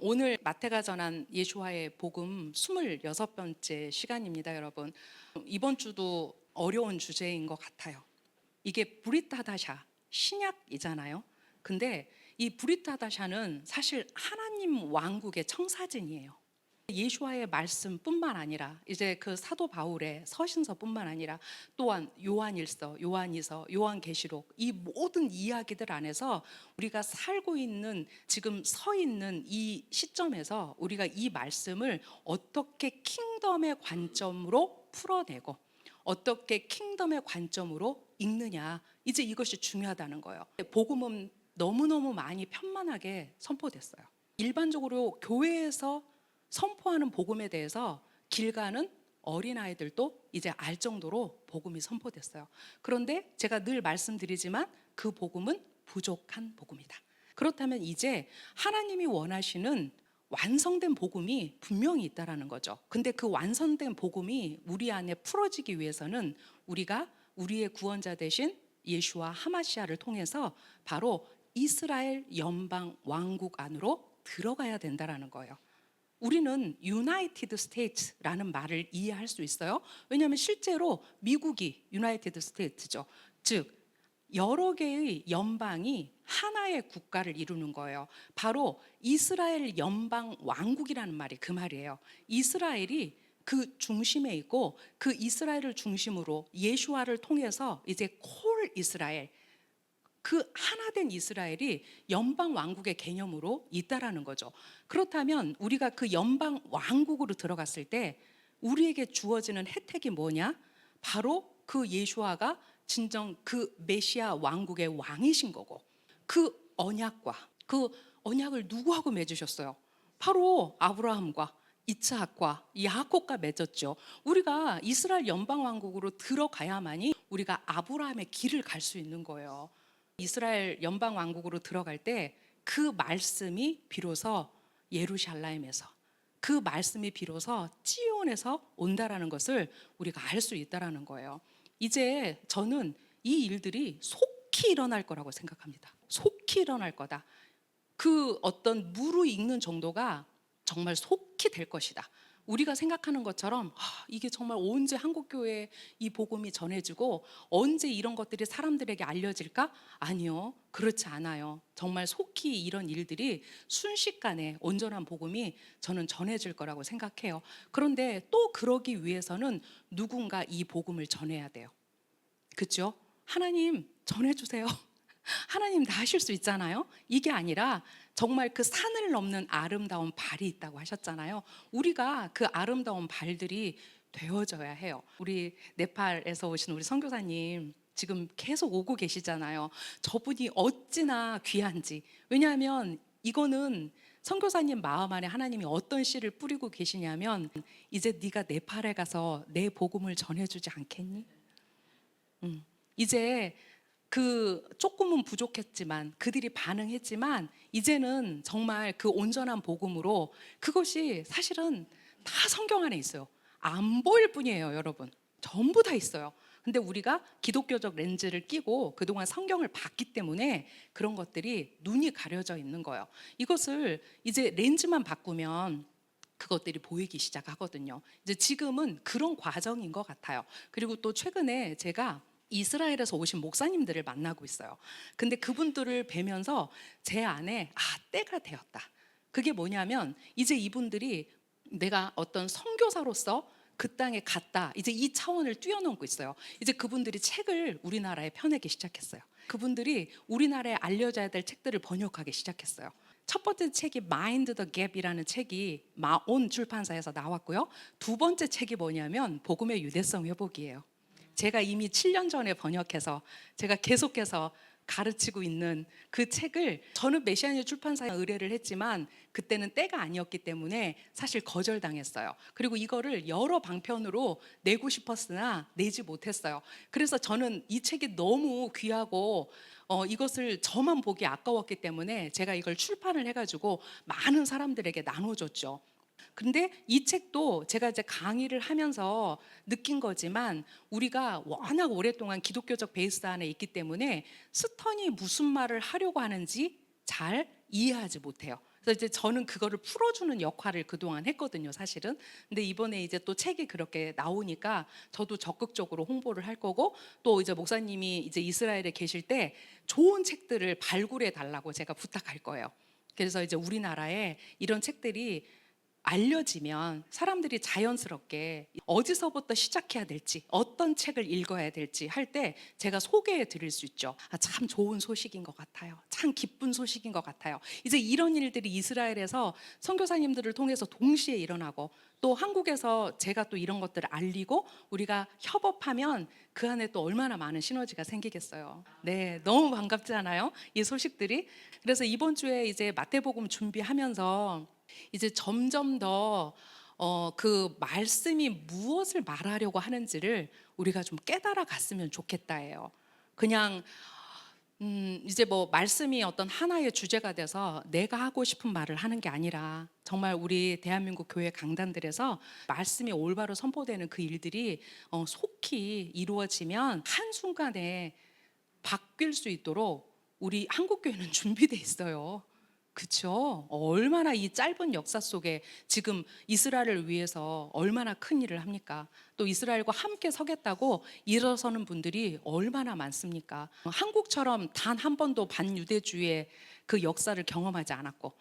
오늘 마태가 전한 예수와의 복음 26번째 시간입니다, 여러분. 이번 주도 어려운 주제인 것 같아요. 이게 브릿하다샤, 신약이잖아요. 근데 이 브릿하다샤는 사실 하나님 왕국의 청사진이에요. 예수와의 말씀뿐만 아니라 이제 그 사도 바울의 서신서뿐만 아니라 또한 요한일서, 요한이서, 요한계시록 이 모든 이야기들 안에서 우리가 살고 있는 지금 서 있는 이 시점에서 우리가 이 말씀을 어떻게 킹덤의 관점으로 풀어내고 어떻게 킹덤의 관점으로 읽느냐, 이제 이것이 중요하다는 거예요. 복음은 너무너무 많이 편만하게 선포됐어요. 일반적으로 교회에서 선포하는 복음에 대해서 길 가는 어린아이들도 이제 알 정도로 복음이 선포됐어요. 그런데 제가 늘 말씀드리지만 그 복음은 부족한 복음이다. 그렇다면 이제 하나님이 원하시는 완성된 복음이 분명히 있다라는 거죠. 근데 그 완성된 복음이 우리 안에 풀어지기 위해서는 우리가 우리의 구원자 되신 예수와 하마시아를 통해서 바로 이스라엘 연방 왕국 안으로 들어가야 된다라는 거예요. 우리는 유나이티드 스테이츠라는 말을 이해할 수 있어요. 왜냐하면 실제로 미국이 유나이티드 스테이츠죠. 즉 여러 개의 연방이 하나의 국가를 이루는 거예요. 바로 이스라엘 연방 왕국이라는 말이 그 말이에요. 이스라엘이 그 중심에 있고 그 이스라엘을 중심으로 예수와를 통해서 이제 콜 이스라엘, 그 하나된 이스라엘이 연방 왕국의 개념으로 있다라는 거죠. 그렇다면 우리가 그 연방 왕국으로 들어갔을 때 우리에게 주어지는 혜택이 뭐냐? 바로 그 예수아가 진정 그 메시아 왕국의 왕이신 거고, 그 언약을 누구하고 맺으셨어요? 바로 아브라함과 이스하크와 야곱과 맺었죠. 우리가 이스라엘 연방 왕국으로 들어가야만이 우리가 아브라함의 길을 갈 수 있는 거예요. 이스라엘 연방 왕국으로 들어갈 때 그 말씀이 비로소 예루살렘에서, 그 말씀이 비로소 찌온에서 온다라는 것을 우리가 알 수 있다라는 거예요. 이제 저는 이 일들이 속히 일어날 거라고 생각합니다. 속히 일어날 거다. 그 어떤 무르익는 정도가 정말 속히 될 것이다. 우리가 생각하는 것처럼 이게 정말 언제 한국교회에 이 복음이 전해지고 언제 이런 것들이 사람들에게 알려질까? 아니요, 그렇지 않아요. 정말 속히 이런 일들이 순식간에 온전한 복음이 저는 전해질 거라고 생각해요. 그런데 또 그러기 위해서는 누군가 이 복음을 전해야 돼요. 그렇죠? 하나님 전해주세요. 하나님 다 하실 수 있잖아요. 이게 아니라 정말 그 산을 넘는 아름다운 발이 있다고 하셨잖아요. 우리가 그 아름다운 발들이 되어져야 해요. 우리 네팔에서 오신 우리 선교사님 지금 계속 오고 계시잖아요. 저분이 어찌나 귀한지. 왜냐하면 이거는 선교사님 마음 안에 하나님이 어떤 씨를 뿌리고 계시냐면, 이제 네가 네팔에 가서 내 복음을 전해주지 않겠니? 이제 그 조금은 부족했지만 그들이 반응했지만 이제는 정말 그 온전한 복음으로, 그것이 사실은 다 성경 안에 있어요. 안 보일 뿐이에요, 여러분. 전부 다 있어요. 근데 우리가 기독교적 렌즈를 끼고 그동안 성경을 봤기 때문에 그런 것들이 눈이 가려져 있는 거예요. 이것을 이제 렌즈만 바꾸면 그것들이 보이기 시작하거든요. 이제 지금은 그런 과정인 것 같아요. 그리고 또 최근에 제가 이스라엘에서 오신 목사님들을 만나고 있어요. 근데 그분들을 뵈면서 제 안에 때가 되었다. 그게 뭐냐면 이제 이분들이 내가 어떤 선교사로서 그 땅에 갔다, 이제 이 차원을 뛰어넘고 있어요. 이제 그분들이 책을 우리나라에 펴내기 시작했어요. 그분들이 우리나라에 알려져야 될 책들을 번역하기 시작했어요. 첫 번째 책이 Mind the Gap이라는 책이 마온 출판사에서 나왔고요. 두 번째 책이 뭐냐면 복음의 유대성 회복이에요. 제가 이미 7년 전에 번역해서 제가 계속해서 가르치고 있는 그 책을 저는 메시아니아 출판사에 의뢰를 했지만 그때는 때가 아니었기 때문에 사실 거절당했어요. 그리고 이거를 여러 방편으로 내고 싶었으나 내지 못했어요. 그래서 저는 이 책이 너무 귀하고 이것을 저만 보기 아까웠기 때문에 제가 이걸 출판을 해가지고 많은 사람들에게 나눠줬죠. 근데 이 책도 제가 이제 강의를 하면서 느낀 거지만 우리가 워낙 오랫동안 기독교적 베이스 안에 있기 때문에 스턴이 무슨 말을 하려고 하는지 잘 이해하지 못해요. 그래서 이제 저는 그거를 풀어주는 역할을 그동안 했거든요, 사실은. 근데 이번에 이제 또 책이 그렇게 나오니까 저도 적극적으로 홍보를 할 거고, 또 이제 목사님이 이제 이스라엘에 계실 때 좋은 책들을 발굴해 달라고 제가 부탁할 거예요. 그래서 이제 우리나라에 이런 책들이 알려지면 사람들이 자연스럽게 어디서부터 시작해야 될지, 어떤 책을 읽어야 될지 할 때 제가 소개해 드릴 수 있죠. 아, 참 좋은 소식인 것 같아요. 참 기쁜 소식인 것 같아요. 이제 이런 일들이 이스라엘에서 선교사님들을 통해서 동시에 일어나고, 또 한국에서 제가 또 이런 것들을 알리고 우리가 협업하면 그 안에 또 얼마나 많은 시너지가 생기겠어요. 네, 너무 반갑지 않아요? 이 소식들이. 그래서 이번 주에 이제 마태복음 준비하면서 이제 점점 더 그 말씀이 무엇을 말하려고 하는지를 우리가 좀 깨달아 갔으면 좋겠다예요. 그냥 이제 뭐 말씀이 어떤 하나의 주제가 돼서 내가 하고 싶은 말을 하는 게 아니라, 정말 우리 대한민국 교회 강단들에서 말씀이 올바로 선포되는 그 일들이 속히 이루어지면 한순간에 바뀔 수 있도록 우리 한국교회는 준비돼 있어요. 그렇죠? 얼마나 이 짧은 역사 속에 지금 이스라엘을 위해서 얼마나 큰 일을 합니까? 또 이스라엘과 함께 서겠다고 일어서는 분들이 얼마나 많습니까? 한국처럼 단 한 번도 반유대주의의 그 역사를 경험하지 않았고,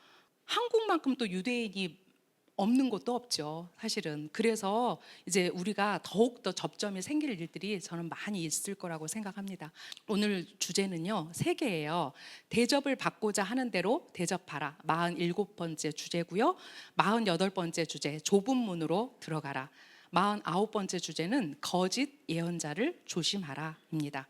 한국만큼 또 유대인이 없는 곳도 없죠, 사실은. 그래서 이제 우리가 더욱더 접점이 생길 일들이 저는 많이 있을 거라고 생각합니다. 오늘 주제는요, 세 개예요. 대접을 받고자 하는 대로 대접하라, 47번째 주제고요. 48번째 주제, 좁은 문으로 들어가라. 49번째 주제는 거짓 예언자를 조심하라입니다.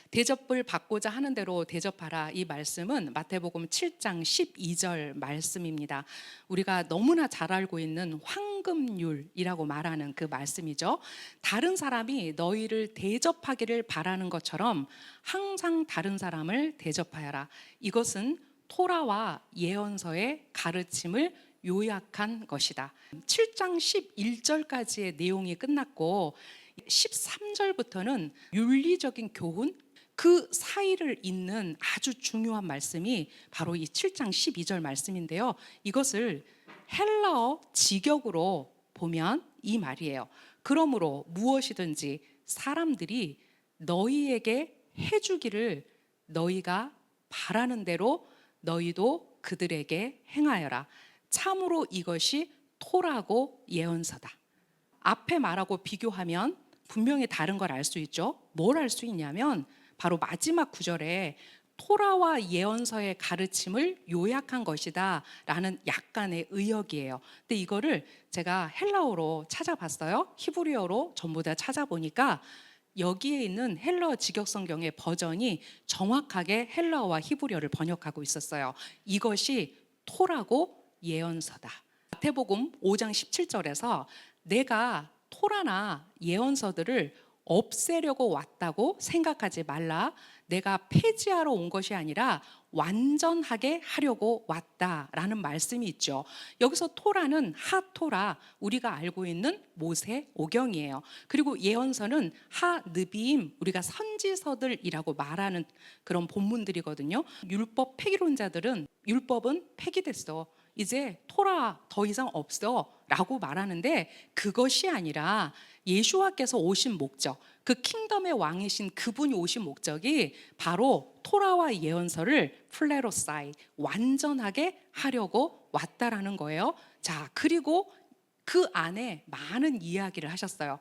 대접을 받고자 하는 대로 대접하라, 이 말씀은 마태복음 7장 12절 말씀입니다. 우리가 너무나 잘 알고 있는 황금률이라고 말하는 그 말씀이죠. 다른 사람이 너희를 대접하기를 바라는 것처럼 항상 다른 사람을 대접하여라. 이것은 토라와 예언서의 가르침을 요약한 것이다. 7장 11절까지의 내용이 끝났고 13절부터는 윤리적인 교훈, 그 사이를 잇는 아주 중요한 말씀이 바로 이 7장 12절 말씀인데요. 이것을 헬라어 직역으로 보면 이 말이에요. 그러므로 무엇이든지 사람들이 너희에게 해주기를 너희가 바라는 대로 너희도 그들에게 행하여라. 참으로 이것이 토라고 예언서다. 앞에 말하고 비교하면 분명히 다른 걸 알 수 있죠. 뭘 알 수 있냐면 바로 마지막 구절에 토라와 예언서의 가르침을 요약한 것이다 라는 약간의 의역이에요. 근데 이거를 제가 헬라어로 찾아봤어요. 히브리어로 전부 다 찾아보니까 여기에 있는 헬라어 직역성경의 버전이 정확하게 헬라어와 히브리어를 번역하고 있었어요. 이것이 토라고 예언서다. 마태복음 5장 17절에서 내가 토라나 예언서들을 없애려고 왔다고 생각하지 말라. 내가 폐지하러 온 것이 아니라 완전하게 하려고 왔다라는 말씀이 있죠. 여기서 토라는 하토라, 우리가 알고 있는 모세 오경이에요. 그리고 예언서는 하느비임, 우리가 선지서들이라고 말하는 그런 본문들이거든요. 율법 폐기론자들은 율법은 폐기됐어, 이제 토라 더 이상 없어 라고 말하는데, 그것이 아니라 예수와께서 오신 목적, 그 킹덤의 왕이신 그분이 오신 목적이 바로 토라와 예언서를 플레로사이, 완전하게 하려고 왔다라는 거예요. 자, 그리고 그 안에 많은 이야기를 하셨어요.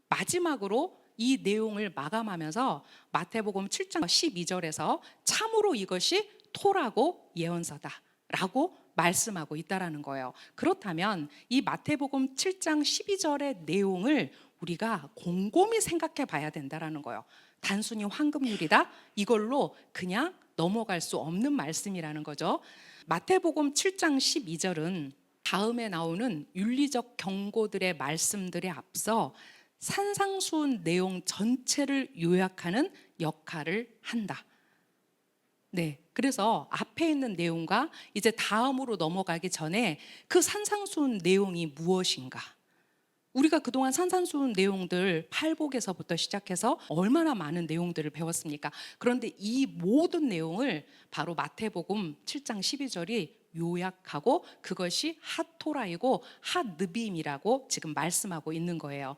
마지막으로 이 내용을 마감하면서 마태복음 7장 12절에서 참으로 이것이 토라고 예언서다 라고 말씀하고 있다라는 거예요. 그렇다면 이 마태복음 7장 12절의 내용을 우리가 곰곰이 생각해 봐야 된다라는 거예요. 단순히 황금률이다, 이걸로 그냥 넘어갈 수 없는 말씀이라는 거죠. 마태복음 7장 12절은 다음에 나오는 윤리적 경고들의 말씀들에 앞서 산상수훈 내용 전체를 요약하는 역할을 한다. 네, 그래서 앞에 있는 내용과 이제 다음으로 넘어가기 전에 그 산상수훈 내용이 무엇인가? 우리가 그동안 산산수훈 내용들 팔복에서부터 시작해서 얼마나 많은 내용들을 배웠습니까? 그런데 이 모든 내용을 바로 마태복음 7장 12절이 요약하고 그것이 핫토라이고 핫느빔이라고 지금 말씀하고 있는 거예요.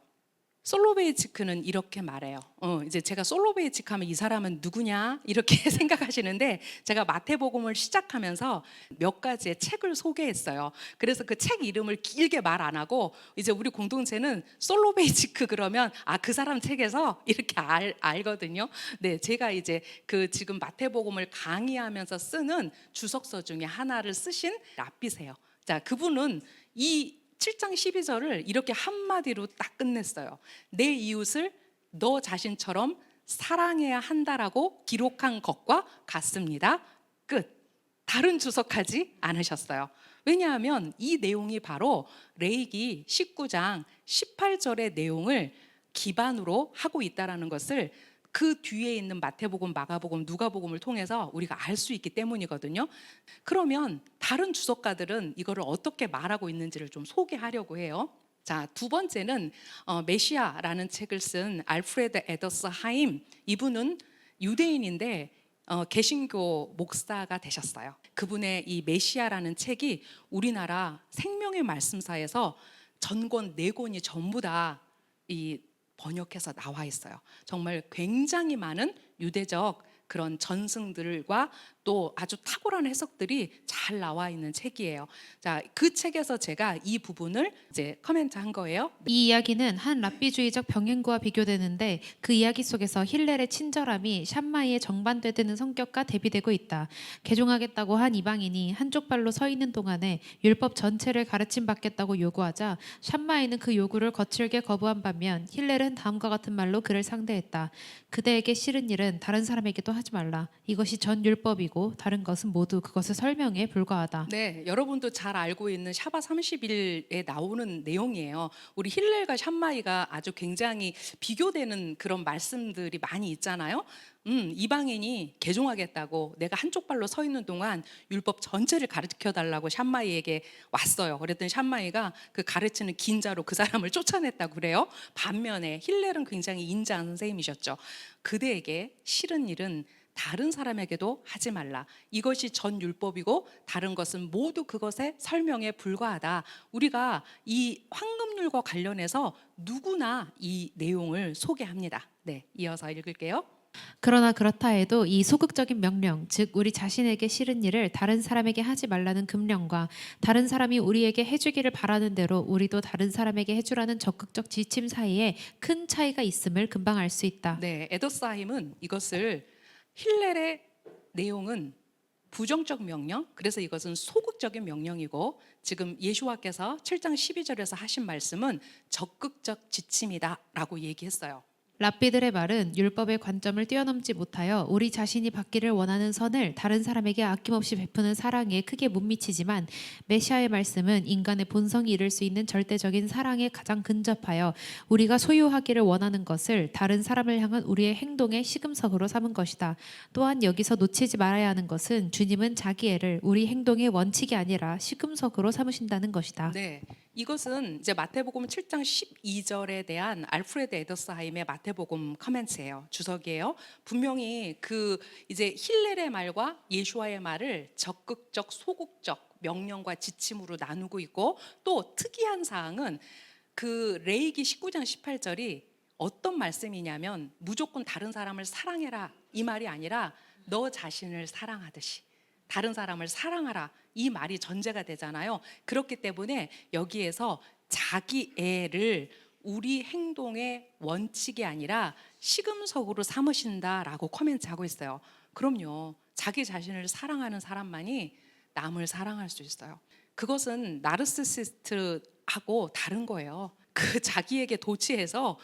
솔로베이치크는 이렇게 말해요. 이제 제가 솔로베이치크 하면 이 사람은 누구냐 이렇게 생각하시는데, 제가 마태복음을 시작하면서 몇 가지의 책을 소개했어요. 그래서 그 책 이름을 길게 말 안 하고 이제 우리 공동체는 솔로베이치크 그러면 그 사람 책에서 이렇게 알거든요. 네, 제가 이제 그 지금 마태복음을 강의하면서 쓰는 주석서 중에 하나를 쓰신 랍비세요. 자, 그분은 이 7장 12절을 이렇게 한마디로 딱 끝냈어요. 내 이웃을 너 자신처럼 사랑해야 한다라고 기록한 것과 같습니다. 끝. 다른 주석하지 않으셨어요. 왜냐하면 이 내용이 바로 레위기 19장 18절의 내용을 기반으로 하고 있다는 것을 그 뒤에 있는 마태복음, 마가복음, 누가복음을 통해서 우리가 알 수 있기 때문이거든요. 그러면 다른 주석가들은 이거를 어떻게 말하고 있는지를 좀 소개하려고 해요. 자, 두 번째는 메시아라는 책을 쓴 알프레드 에더스 하임, 이분은 유대인인데 개신교 목사가 되셨어요. 그분의 이 메시아라는 책이 우리나라 생명의 말씀사에서 전권 4권이 전부 다 번역해서 나와 있어요. 정말 굉장히 많은 유대적 그런 전승들과 또 아주 탁월한 해석들이 잘 나와 있는 책이에요. 자, 그 책에서 제가 이 부분을 이제 코멘트한 거예요. 이 이야기는 한 랍비주의적 병행과 비교되는데 그 이야기 속에서 힐렐의 친절함이 샴마이의 정반대되는 성격과 대비되고 있다. 개종하겠다고 한 이방인이 한쪽 발로 서 있는 동안에 율법 전체를 가르침 받겠다고 요구하자 샴마이는 그 요구를 거칠게 거부한 반면 힐렐은 다음과 같은 말로 그를 상대했다. 그대에게 싫은 일은 다른 사람에게도 하지 말라. 이것이 전 율법이고 다른 것은 모두 그것을 설명에 불과하다. 네, 여러분도 잘 알고 있는 샤바 30일에 나오는 내용이에요. 우리 힐렐과 샴마이가 아주 굉장히 비교되는 그런 말씀들이 많이 있잖아요. 이방인이 개종하겠다고 내가 한쪽 발로 서 있는 동안 율법 전체를 가르쳐 달라고 샴마이에게 왔어요. 그랬더니 샴마이가 그 가르치는 긴 자로 그 사람을 쫓아냈다고 그래요. 반면에 힐렐은 굉장히 인자한 선생님이셨죠. 그대에게 싫은 일은 다른 사람에게도 하지 말라. 이것이 전 율법이고 다른 것은 모두 그것의 설명에 불과하다. 우리가 이 황금률과 관련해서 누구나 이 내용을 소개합니다. 네, 이어서 읽을게요. 그러나 그렇다 해도 이 소극적인 명령, 즉 우리 자신에게 싫은 일을 다른 사람에게 하지 말라는 금령과 다른 사람이 우리에게 해주기를 바라는 대로 우리도 다른 사람에게 해주라는 적극적 지침 사이에 큰 차이가 있음을 금방 알 수 있다. 네, 에더사임은 이것을 힐렐의 내용은 부정적 명령, 그래서 이것은 소극적인 명령이고 지금 예수와께서 7장 12절에서 하신 말씀은 적극적 지침이다라고 얘기했어요. 랍비들의 말은 율법의 관점을 뛰어넘지 못하여 우리 자신이 받기를 원하는 선을 다른 사람에게 아낌없이 베푸는 사랑에 크게 못 미치지만 메시아의 말씀은 인간의 본성이 이룰 수 있는 절대적인 사랑에 가장 근접하여 우리가 소유하기를 원하는 것을 다른 사람을 향한 우리의 행동의 시금석으로 삼은 것이다. 또한 여기서 놓치지 말아야 하는 것은 주님은 자기 애를 우리 행동의 원칙이 아니라 시금석으로 삼으신다는 것이다. 네, 이것은 이제 마태복음 7장 12절에 대한 알프레드 에더스하임의 마태복음 커멘트예요. 주석이에요. 분명히 그 이제 힐렐의 말과 예수와의 말을 적극적, 소극적 명령과 지침으로 나누고 있고, 또 특이한 사항은 그 레위기 19장 18절이 어떤 말씀이냐면 무조건 다른 사람을 사랑해라 이 말이 아니라 너 자신을 사랑하듯이 다른 사람을 사랑하라 이 말이 전제가 되잖아요. 그렇기 때문에 여기에서 자기 애를 우리 행동의 원칙이 아니라 시금석으로 삼으신다라고 코멘트하고 있어요. 그럼요. 자기 자신을 사랑하는 사람만이 남을 사랑할 수 있어요. 그것은 나르시시스트하고 다른 거예요. 그 자기에게 도취해서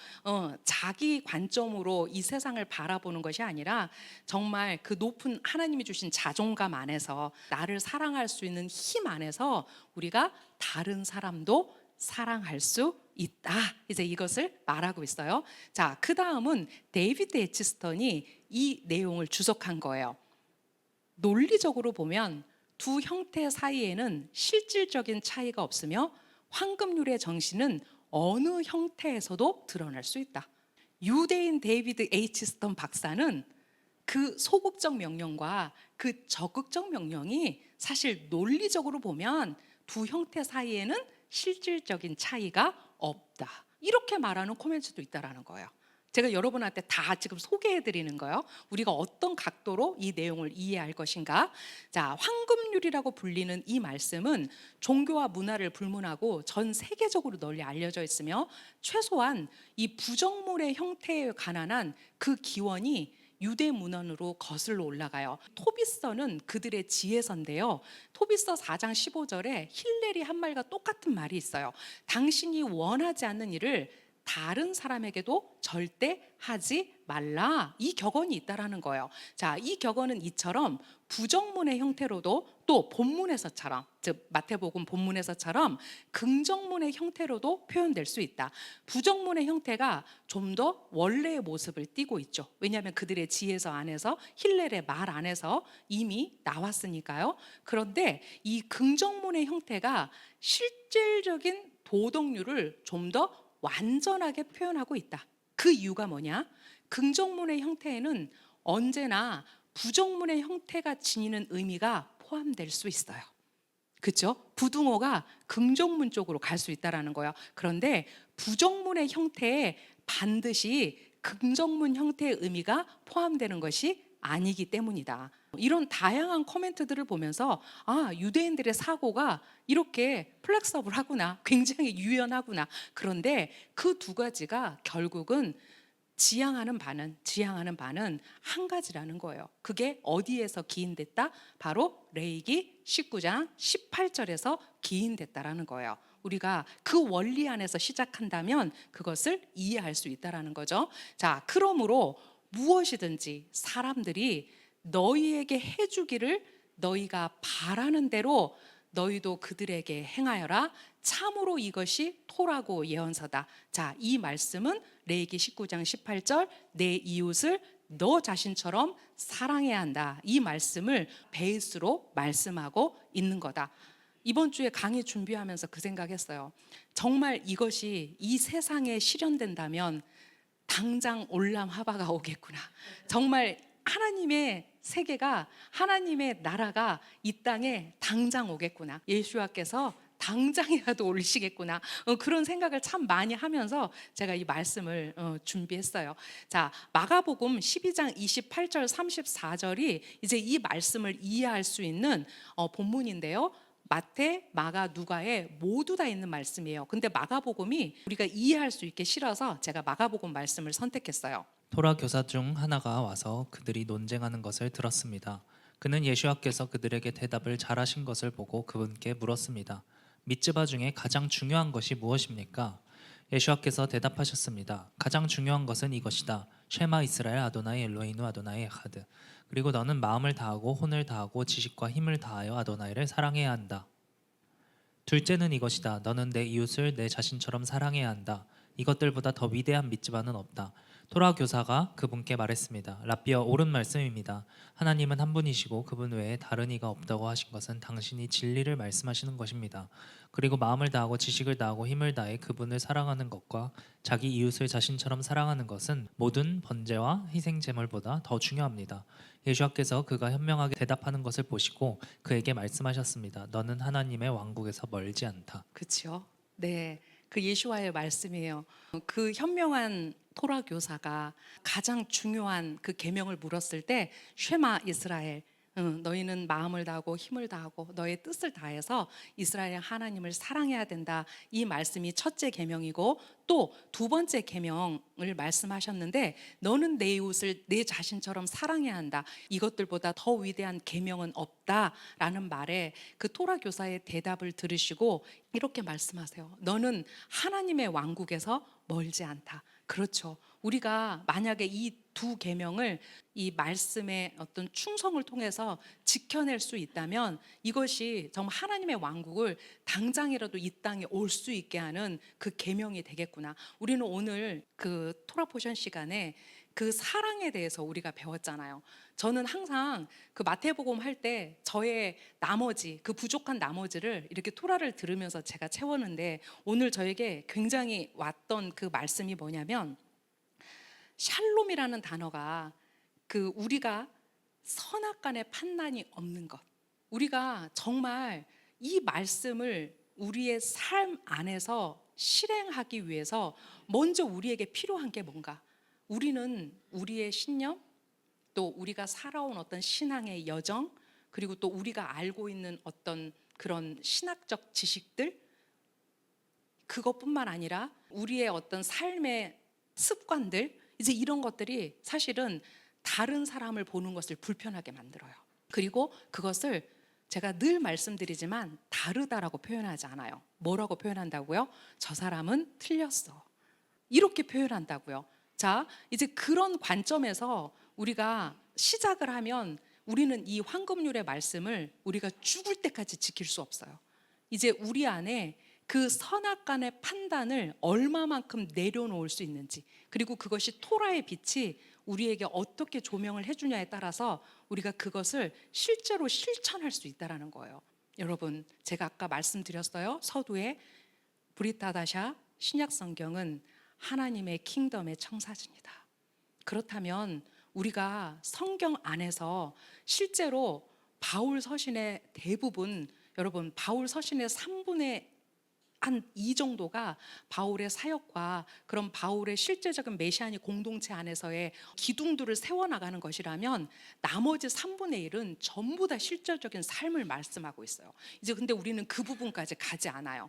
자기 관점으로 이 세상을 바라보는 것이 아니라 정말 그 높은 하나님이 주신 자존감 안에서 나를 사랑할 수 있는 힘 안에서 우리가 다른 사람도 사랑할 수 있다. 이제 이것을 말하고 있어요. 자, 그 다음은 데이비드 에치스턴이 이 내용을 주석한 거예요. 논리적으로 보면 두 형태 사이에는 실질적인 차이가 없으며 황금률의 정신은 어느 형태에서도 드러날 수 있다. 유대인 데이비드 H. 스턴 박사는 그 소극적 명령과 그 적극적 명령이 사실 논리적으로 보면 두 형태 사이에는 실질적인 차이가 없다. 이렇게 말하는 코멘트도 있다라는 거예요. 제가 여러분한테 다 지금 소개해 드리는 거예요. 우리가 어떤 각도로 이 내용을 이해할 것인가. 자, 황금률이라고 불리는 이 말씀은 종교와 문화를 불문하고 전 세계적으로 널리 알려져 있으며 최소한 이 부정물의 형태에 관한 그 기원이 유대 문헌으로 거슬러 올라가요. 토비서는 그들의 지혜서인데요. 토비서 4장 15절에 힐렐이 한 말과 똑같은 말이 있어요. 당신이 원하지 않는 일을 다른 사람에게도 절대 하지 말라. 이 격언이 있다라는 거예요. 자, 이 격언은 이처럼 부정문의 형태로도 또 본문에서처럼, 즉 마태복음 본문에서처럼 긍정문의 형태로도 표현될 수 있다. 부정문의 형태가 좀 더 원래의 모습을 띠고 있죠. 왜냐하면 그들의 지혜서 안에서 힐렐의 말 안에서 이미 나왔으니까요. 그런데 이 긍정문의 형태가 실질적인 도덕률을 좀 더 완전하게 표현하고 있다. 그 이유가 뭐냐? 긍정문의 형태에는 언제나 부정문의 형태가 지니는 의미가 포함될 수 있어요. 그렇죠? 부등호가 긍정문 쪽으로 갈 수 있다라는 거예요. 그런데 부정문의 형태에 반드시 긍정문 형태의 의미가 포함되는 것이 아니기 때문이다. 이런 다양한 코멘트들을 보면서 유대인들의 사고가 이렇게 플렉서블하구나, 굉장히 유연하구나. 그런데 그 두 가지가 결국은 지향하는 바는 한 가지라는 거예요. 그게 어디에서 기인됐다? 바로 레위기 19장 18절에서 기인됐다라는 거예요. 우리가 그 원리 안에서 시작한다면 그것을 이해할 수 있다라는 거죠. 자, 그러므로 무엇이든지 사람들이 너희에게 해주기를 너희가 바라는 대로 너희도 그들에게 행하여라. 참으로 이것이 토라고 예언서다. 자, 이 말씀은 레위기 19장 18절 내 이웃을 너 자신처럼 사랑해야 한다. 이 말씀을 베이스로 말씀하고 있는 거다. 이번 주에 강의 준비하면서 그 생각했어요. 정말 이것이 이 세상에 실현된다면 당장 올람 하바가 오겠구나. 정말 하나님의 세계가, 하나님의 나라가 이 땅에 당장 오겠구나. 예수와께서 당장이라도 오시겠구나. 그런 생각을 참 많이 하면서 제가 이 말씀을 준비했어요. 자, 마가복음 12장 28절 34절이 이제 이 말씀을 이해할 수 있는 본문인데요. 마태, 마가, 누가에 모두 다 있는 말씀이에요. 근데 마가복음이 우리가 이해할 수 있게 실어서 제가 마가복음 말씀을 선택했어요. 토라 교사 중 하나가 와서 그들이 논쟁하는 것을 들었습니다. 그는 예수와께서 그들에게 대답을 잘하신 것을 보고 그분께 물었습니다. 미tz바 중에 가장 중요한 것이 무엇입니까? 예수와께서 대답하셨습니다. 가장 중요한 것은 이것이다. 쉐마 이스라엘 아도나이 엘로히누 아도나이 에하드. 그리고 너는 마음을 다하고 혼을 다하고 지식과 힘을 다하여 아도나이를 사랑해야 한다. 둘째는 이것이다. 너는 내 이웃을 내 자신처럼 사랑해야 한다. 이것들보다 더 위대한 미tz바는 없다. 토라 교사가 그분께 말했습니다. 랍비여, 옳은 말씀입니다. 하나님은 한 분이시고 그분 외에 다른 이가 없다고 하신 것은 당신이 진리를 말씀하시는 것입니다. 그리고 마음을 다하고 지식을 다하고 힘을 다해 그분을 사랑하는 것과 자기 이웃을 자신처럼 사랑하는 것은 모든 번제와 희생 제물보다 더 중요합니다. 예수와께서 그가 현명하게 대답하는 것을 보시고 그에게 말씀하셨습니다. 너는 하나님의 왕국에서 멀지 않다. 그렇죠? 네, 그 예수와의 말씀이에요. 그 현명한 토라 교사가 가장 중요한 그 계명을 물었을 때 쉐마 이스라엘, 너희는 마음을 다하고 힘을 다하고 너의 뜻을 다해서 이스라엘 하나님을 사랑해야 된다. 이 말씀이 첫째 계명이고 또 두 번째 계명을 말씀하셨는데 너는 내 이웃을 내 자신처럼 사랑해야 한다. 이것들보다 더 위대한 계명은 없다라는 말에 그 토라 교사의 대답을 들으시고 이렇게 말씀하세요. 너는 하나님의 왕국에서 멀지 않다. 그렇죠. 우리가 만약에 이 두 계명을 이 말씀의 어떤 충성을 통해서 지켜낼 수 있다면 이것이 정말 하나님의 왕국을 당장이라도 이 땅에 올 수 있게 하는 그 계명이 되겠구나. 우리는 오늘 그 토라 포션 시간에 그 사랑에 대해서 우리가 배웠잖아요. 저는 항상 그 마태복음 할 때 저의 나머지 그 부족한 나머지를 이렇게 토라를 들으면서 제가 채웠는데 오늘 저에게 굉장히 왔던 그 말씀이 뭐냐면 샬롬이라는 단어가 그 우리가 선악간의 판단이 없는 것, 우리가 정말 이 말씀을 우리의 삶 안에서 실행하기 위해서 먼저 우리에게 필요한 게 뭔가, 우리는 우리의 신념, 또 우리가 살아온 어떤 신앙의 여정, 그리고 또 우리가 알고 있는 어떤 그런 신학적 지식들, 그것뿐만 아니라 우리의 어떤 삶의 습관들, 이제 이런 것들이 사실은 다른 사람을 보는 것을 불편하게 만들어요. 그리고 그것을 제가 늘 말씀드리지만 다르다라고 표현하지 않아요. 뭐라고 표현한다고요? 저 사람은 틀렸어. 이렇게 표현한다고요. 자, 이제 그런 관점에서 우리가 시작을 하면 우리는 이 황금률의 말씀을 우리가 죽을 때까지 지킬 수 없어요. 이제 우리 안에 그 선악간의 판단을 얼마만큼 내려놓을 수 있는지, 그리고 그것이 토라의 빛이 우리에게 어떻게 조명을 해주냐에 따라서 우리가 그것을 실제로 실천할 수 있다는 거예요. 여러분, 제가 아까 말씀드렸어요. 서두에 브리타다샤 신약 성경은 하나님의 킹덤의 청사진이다. 그렇다면 우리가 성경 안에서 실제로 바울 서신의 대부분, 여러분, 바울 서신의 3분의 한 2 정도가 바울의 사역과 그런 바울의 실제적인 메시아닉 공동체 안에서의 기둥들을 세워나가는 것이라면 나머지 3분의 1은 전부 다 실제적인 삶을 말씀하고 있어요. 이제 근데 우리는 그 부분까지 가지 않아요.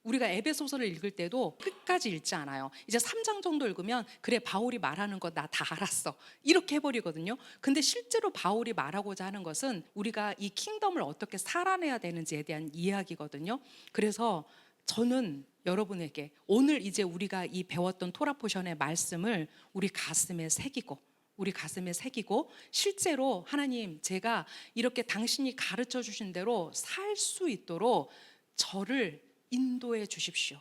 우리가 에베소서를 읽을 때도 끝까지 읽지 않아요. 이제 3장 정도 읽으면 그래, 바울이 말하는 거 나 다 알았어, 이렇게 해버리거든요. 근데 실제로 바울이 말하고자 하는 것은 우리가 이 킹덤을 어떻게 살아내야 되는지에 대한 이야기거든요. 그래서 저는 여러분에게 오늘 이제 우리가 이 배웠던 토라 포션의 말씀을 우리 가슴에 새기고 실제로 하나님, 제가 이렇게 당신이 가르쳐 주신 대로 살 수 있도록 저를 인도해 주십시오.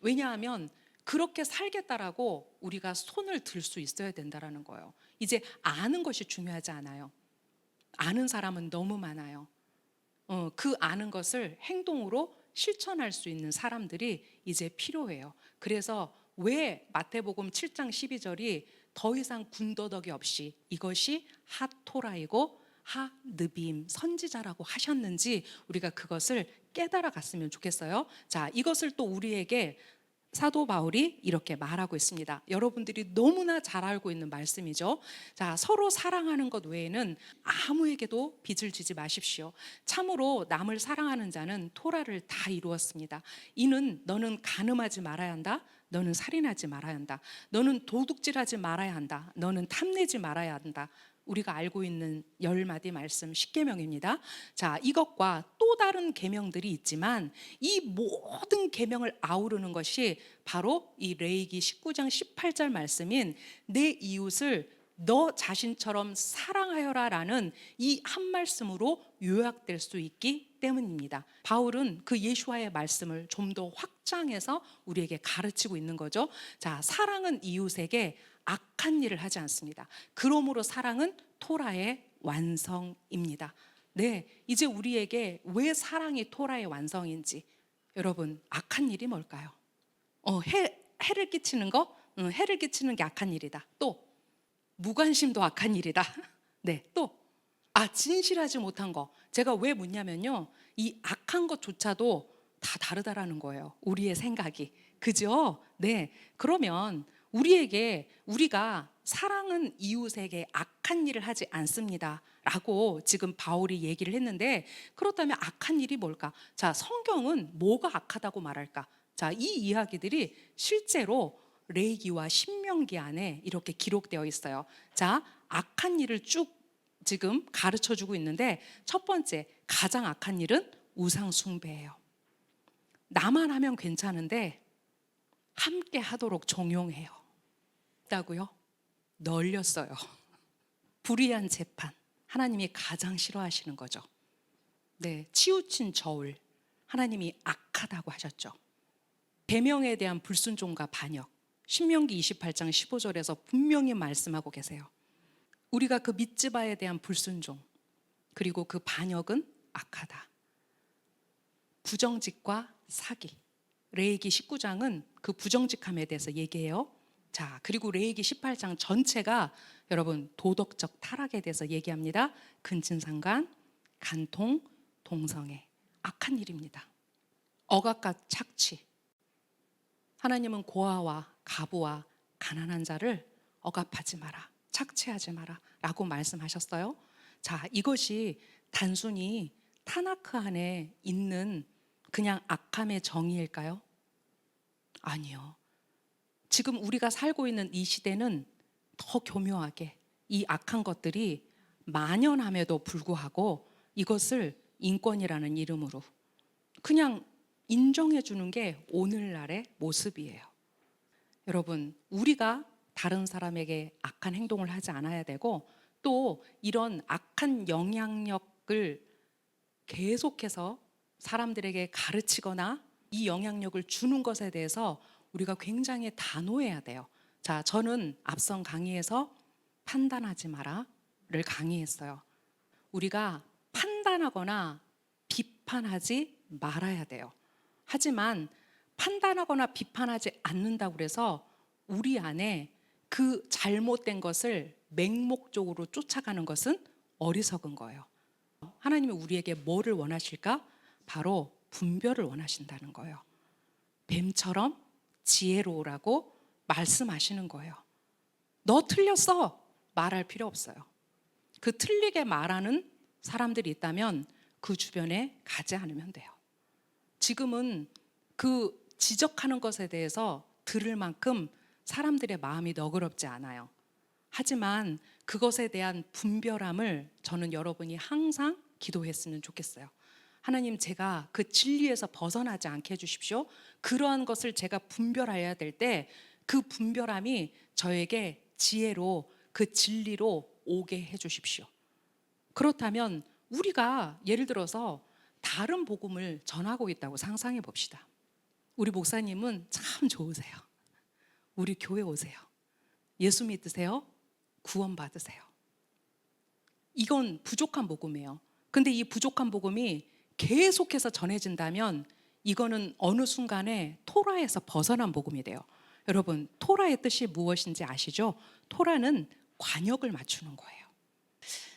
왜냐하면 그렇게 살겠다라고 우리가 손을 들 수 있어야 된다라는 거예요. 이제 아는 것이 중요하지 않아요. 아는 사람은 너무 많아요. 그 아는 것을 행동으로 실천할 수 있는 사람들이 이제 필요해요. 그래서 왜 마태복음 7장 12절이 더 이상 군더더기 없이 이것이 핫토라이고 하느빔 선지자라고 하셨는지 우리가 그것을 깨달아 갔으면 좋겠어요. 자, 이것을 또 우리에게 사도 바울이 이렇게 말하고 있습니다. 여러분들이 너무나 잘 알고 있는 말씀이죠. 자, 서로 사랑하는 것 외에는 아무에게도 빚을 지지 마십시오. 참으로 남을 사랑하는 자는 토라를 다 이루었습니다. 이는 너는 간음하지 말아야 한다. 너는 살인하지 말아야 한다. 너는 도둑질하지 말아야 한다. 너는 탐내지 말아야 한다. 우리가 알고 있는 10마디 말씀 10계명입니다. 자, 이것과 또 다른 계명들이 있지만 이 모든 계명을 아우르는 것이 바로 이 레위기 19장 18절 말씀인 내 이웃을 너 자신처럼 사랑하여라라는 이 한 말씀으로 요약될 수 있기 때문입니다. 바울은 그 예수와의 말씀을 좀 더 확장해서 우리에게 가르치고 있는 거죠. 자, 사랑은 이웃에게 악한 일을 하지 않습니다. 그러므로 사랑은 토라의 완성입니다. 네, 이제 우리에게 왜 사랑이 토라의 완성인지, 여러분, 악한 일이 뭘까요? 해를 끼치는 거? 해를 끼치는 게 악한 일이다. 또 무관심도 악한 일이다. 네, 또 진실하지 못한 거. 제가 왜 묻냐면요, 이 악한 것조차도 다 다르다라는 거예요. 우리의 생각이. 그죠? 네. 그러면 우리가 사랑은 이웃에게 악한 일을 하지 않습니다 라고 지금 바울이 얘기를 했는데, 그렇다면 악한 일이 뭘까? 자, 성경은 뭐가 악하다고 말할까? 자, 이 이야기들이 실제로 레위기와 신명기 안에 이렇게 기록되어 있어요. 자, 악한 일을 쭉 지금 가르쳐 주고 있는데, 첫 번째, 가장 악한 일은 우상 숭배예요. 나만 하면 괜찮은데 함께 하도록 종용해요. 다고요? 널렸어요. 불의한 재판, 하나님이 가장 싫어하시는 거죠. 네, 치우친 저울, 하나님이 악하다고 하셨죠. 계명에 대한 불순종과 반역, 신명기 28장 15절에서 분명히 말씀하고 계세요. 우리가 그 mid지바에 대한 불순종, 그리고 그 반역은 악하다. 부정직과 사기. 레위기 19장은 그 부정직함에 대해서 얘기해요. 자, 그리고 레위기 18장 전체가 여러분 도덕적 타락에 대해서 얘기합니다. 근친상간, 간통, 동성애. 악한 일입니다. 억압과 착취. 하나님은 고아와 가부와 가난한 자를 억압하지 마라, 착취하지 마라 라고 말씀하셨어요. 자, 이것이 단순히 타나크 안에 있는 그냥 악함의 정의일까요? 아니요. 지금 우리가 살고 있는 이 시대는 더 교묘하게 이 악한 것들이 만연함에도 불구하고 이것을 인권이라는 이름으로 그냥 인정해 주는 게 오늘날의 모습이에요. 여러분, 우리가 다른 사람에게 악한 행동을 하지 않아야 되고, 또 이런 악한 영향력을 계속해서 사람들에게 가르치거나 이 영향력을 주는 것에 대해서 우리가 굉장히 단호해야 돼요. 자, 저는 앞선 강의에서 판단하지 마라를 강의했어요. 우리가 판단하거나 비판하지 말아야 돼요. 하지만 판단하거나 비판하지 않는다고 해서 우리 안에 그 잘못된 것을 맹목적으로 쫓아가는 것은 어리석은 거예요. 하나님이 우리에게 뭐를 원하실까? 바로 분별을 원하신다는 거예요. 뱀처럼 지혜로우라고 말씀하시는 거예요. 너 틀렸어 말할 필요 없어요. 그 틀리게 말하는 사람들이 있다면 그 주변에 가지 않으면 돼요. 지금은 그 지적하는 것에 대해서 들을 만큼 사람들의 마음이 너그럽지 않아요. 하지만 그것에 대한 분별함을 저는 여러분이 항상 기도했으면 좋겠어요. 하나님, 제가 그 진리에서 벗어나지 않게 해주십시오. 그러한 것을 제가 분별해야 될 때 그 분별함이 저에게 지혜로 그 진리로 오게 해주십시오. 그렇다면 우리가 예를 들어서 다른 복음을 전하고 있다고 상상해 봅시다. 우리 목사님은 참 좋으세요. 우리 교회 오세요. 예수 믿으세요. 구원 받으세요. 이건 부족한 복음이에요. 근데 이 부족한 복음이 계속해서 전해진다면 이거는 어느 순간에 토라에서 벗어난 복음이 돼요. 여러분, 토라의 뜻이 무엇인지 아시죠? 토라는 관역을 맞추는 거예요.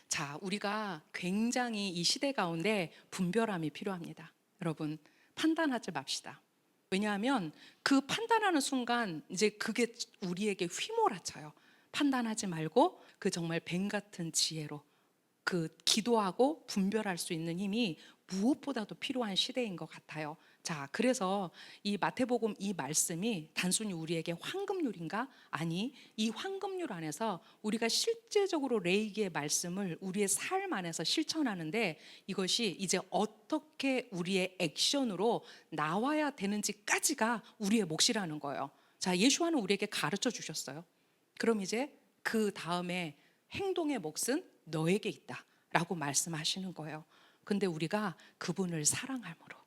자, 우리가 굉장히 이 시대 가운데 분별함이 필요합니다. 여러분, 판단하지 맙시다. 왜냐하면 그 판단하는 순간 이제 그게 우리에게 휘몰아쳐요. 판단하지 말고 그 정말 뱀 같은 지혜로 그 기도하고 분별할 수 있는 힘이 무엇보다도 필요한 시대인 것 같아요. 자, 그래서 이 마태복음 이 말씀이 단순히 우리에게 황금률인가? 아니, 이 황금률 안에서 우리가 실제적으로 레위기의 말씀을 우리의 삶 안에서 실천하는데 이것이 이제 어떻게 우리의 액션으로 나와야 되는지까지가 우리의 몫이라는 거예요. 자, 예수와는 우리에게 가르쳐 주셨어요. 그럼 이제 그 다음에 행동의 몫은 너에게 있다 라고 말씀하시는 거예요. 근데 우리가 그분을 사랑함으로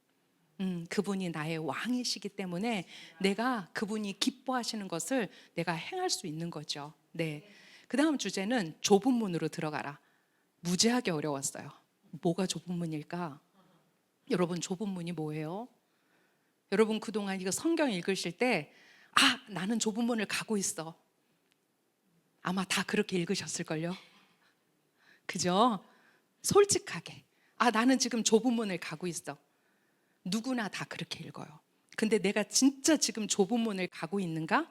그분이 나의 왕이시기 때문에 내가 그분이 기뻐하시는 것을 내가 행할 수 있는 거죠. 네. 그 다음 주제는 좁은 문으로 들어가라. 무지하게 어려웠어요. 뭐가 좁은 문일까? 여러분, 좁은 문이 뭐예요? 여러분, 그동안 이거 성경 읽으실 때 나는 좁은 문을 가고 있어. 아마 다 그렇게 읽으셨을걸요. 그죠? 솔직하게 나는 지금 좁은 문을 가고 있어. 누구나 다 그렇게 읽어요. 근데 내가 진짜 지금 좁은 문을 가고 있는가?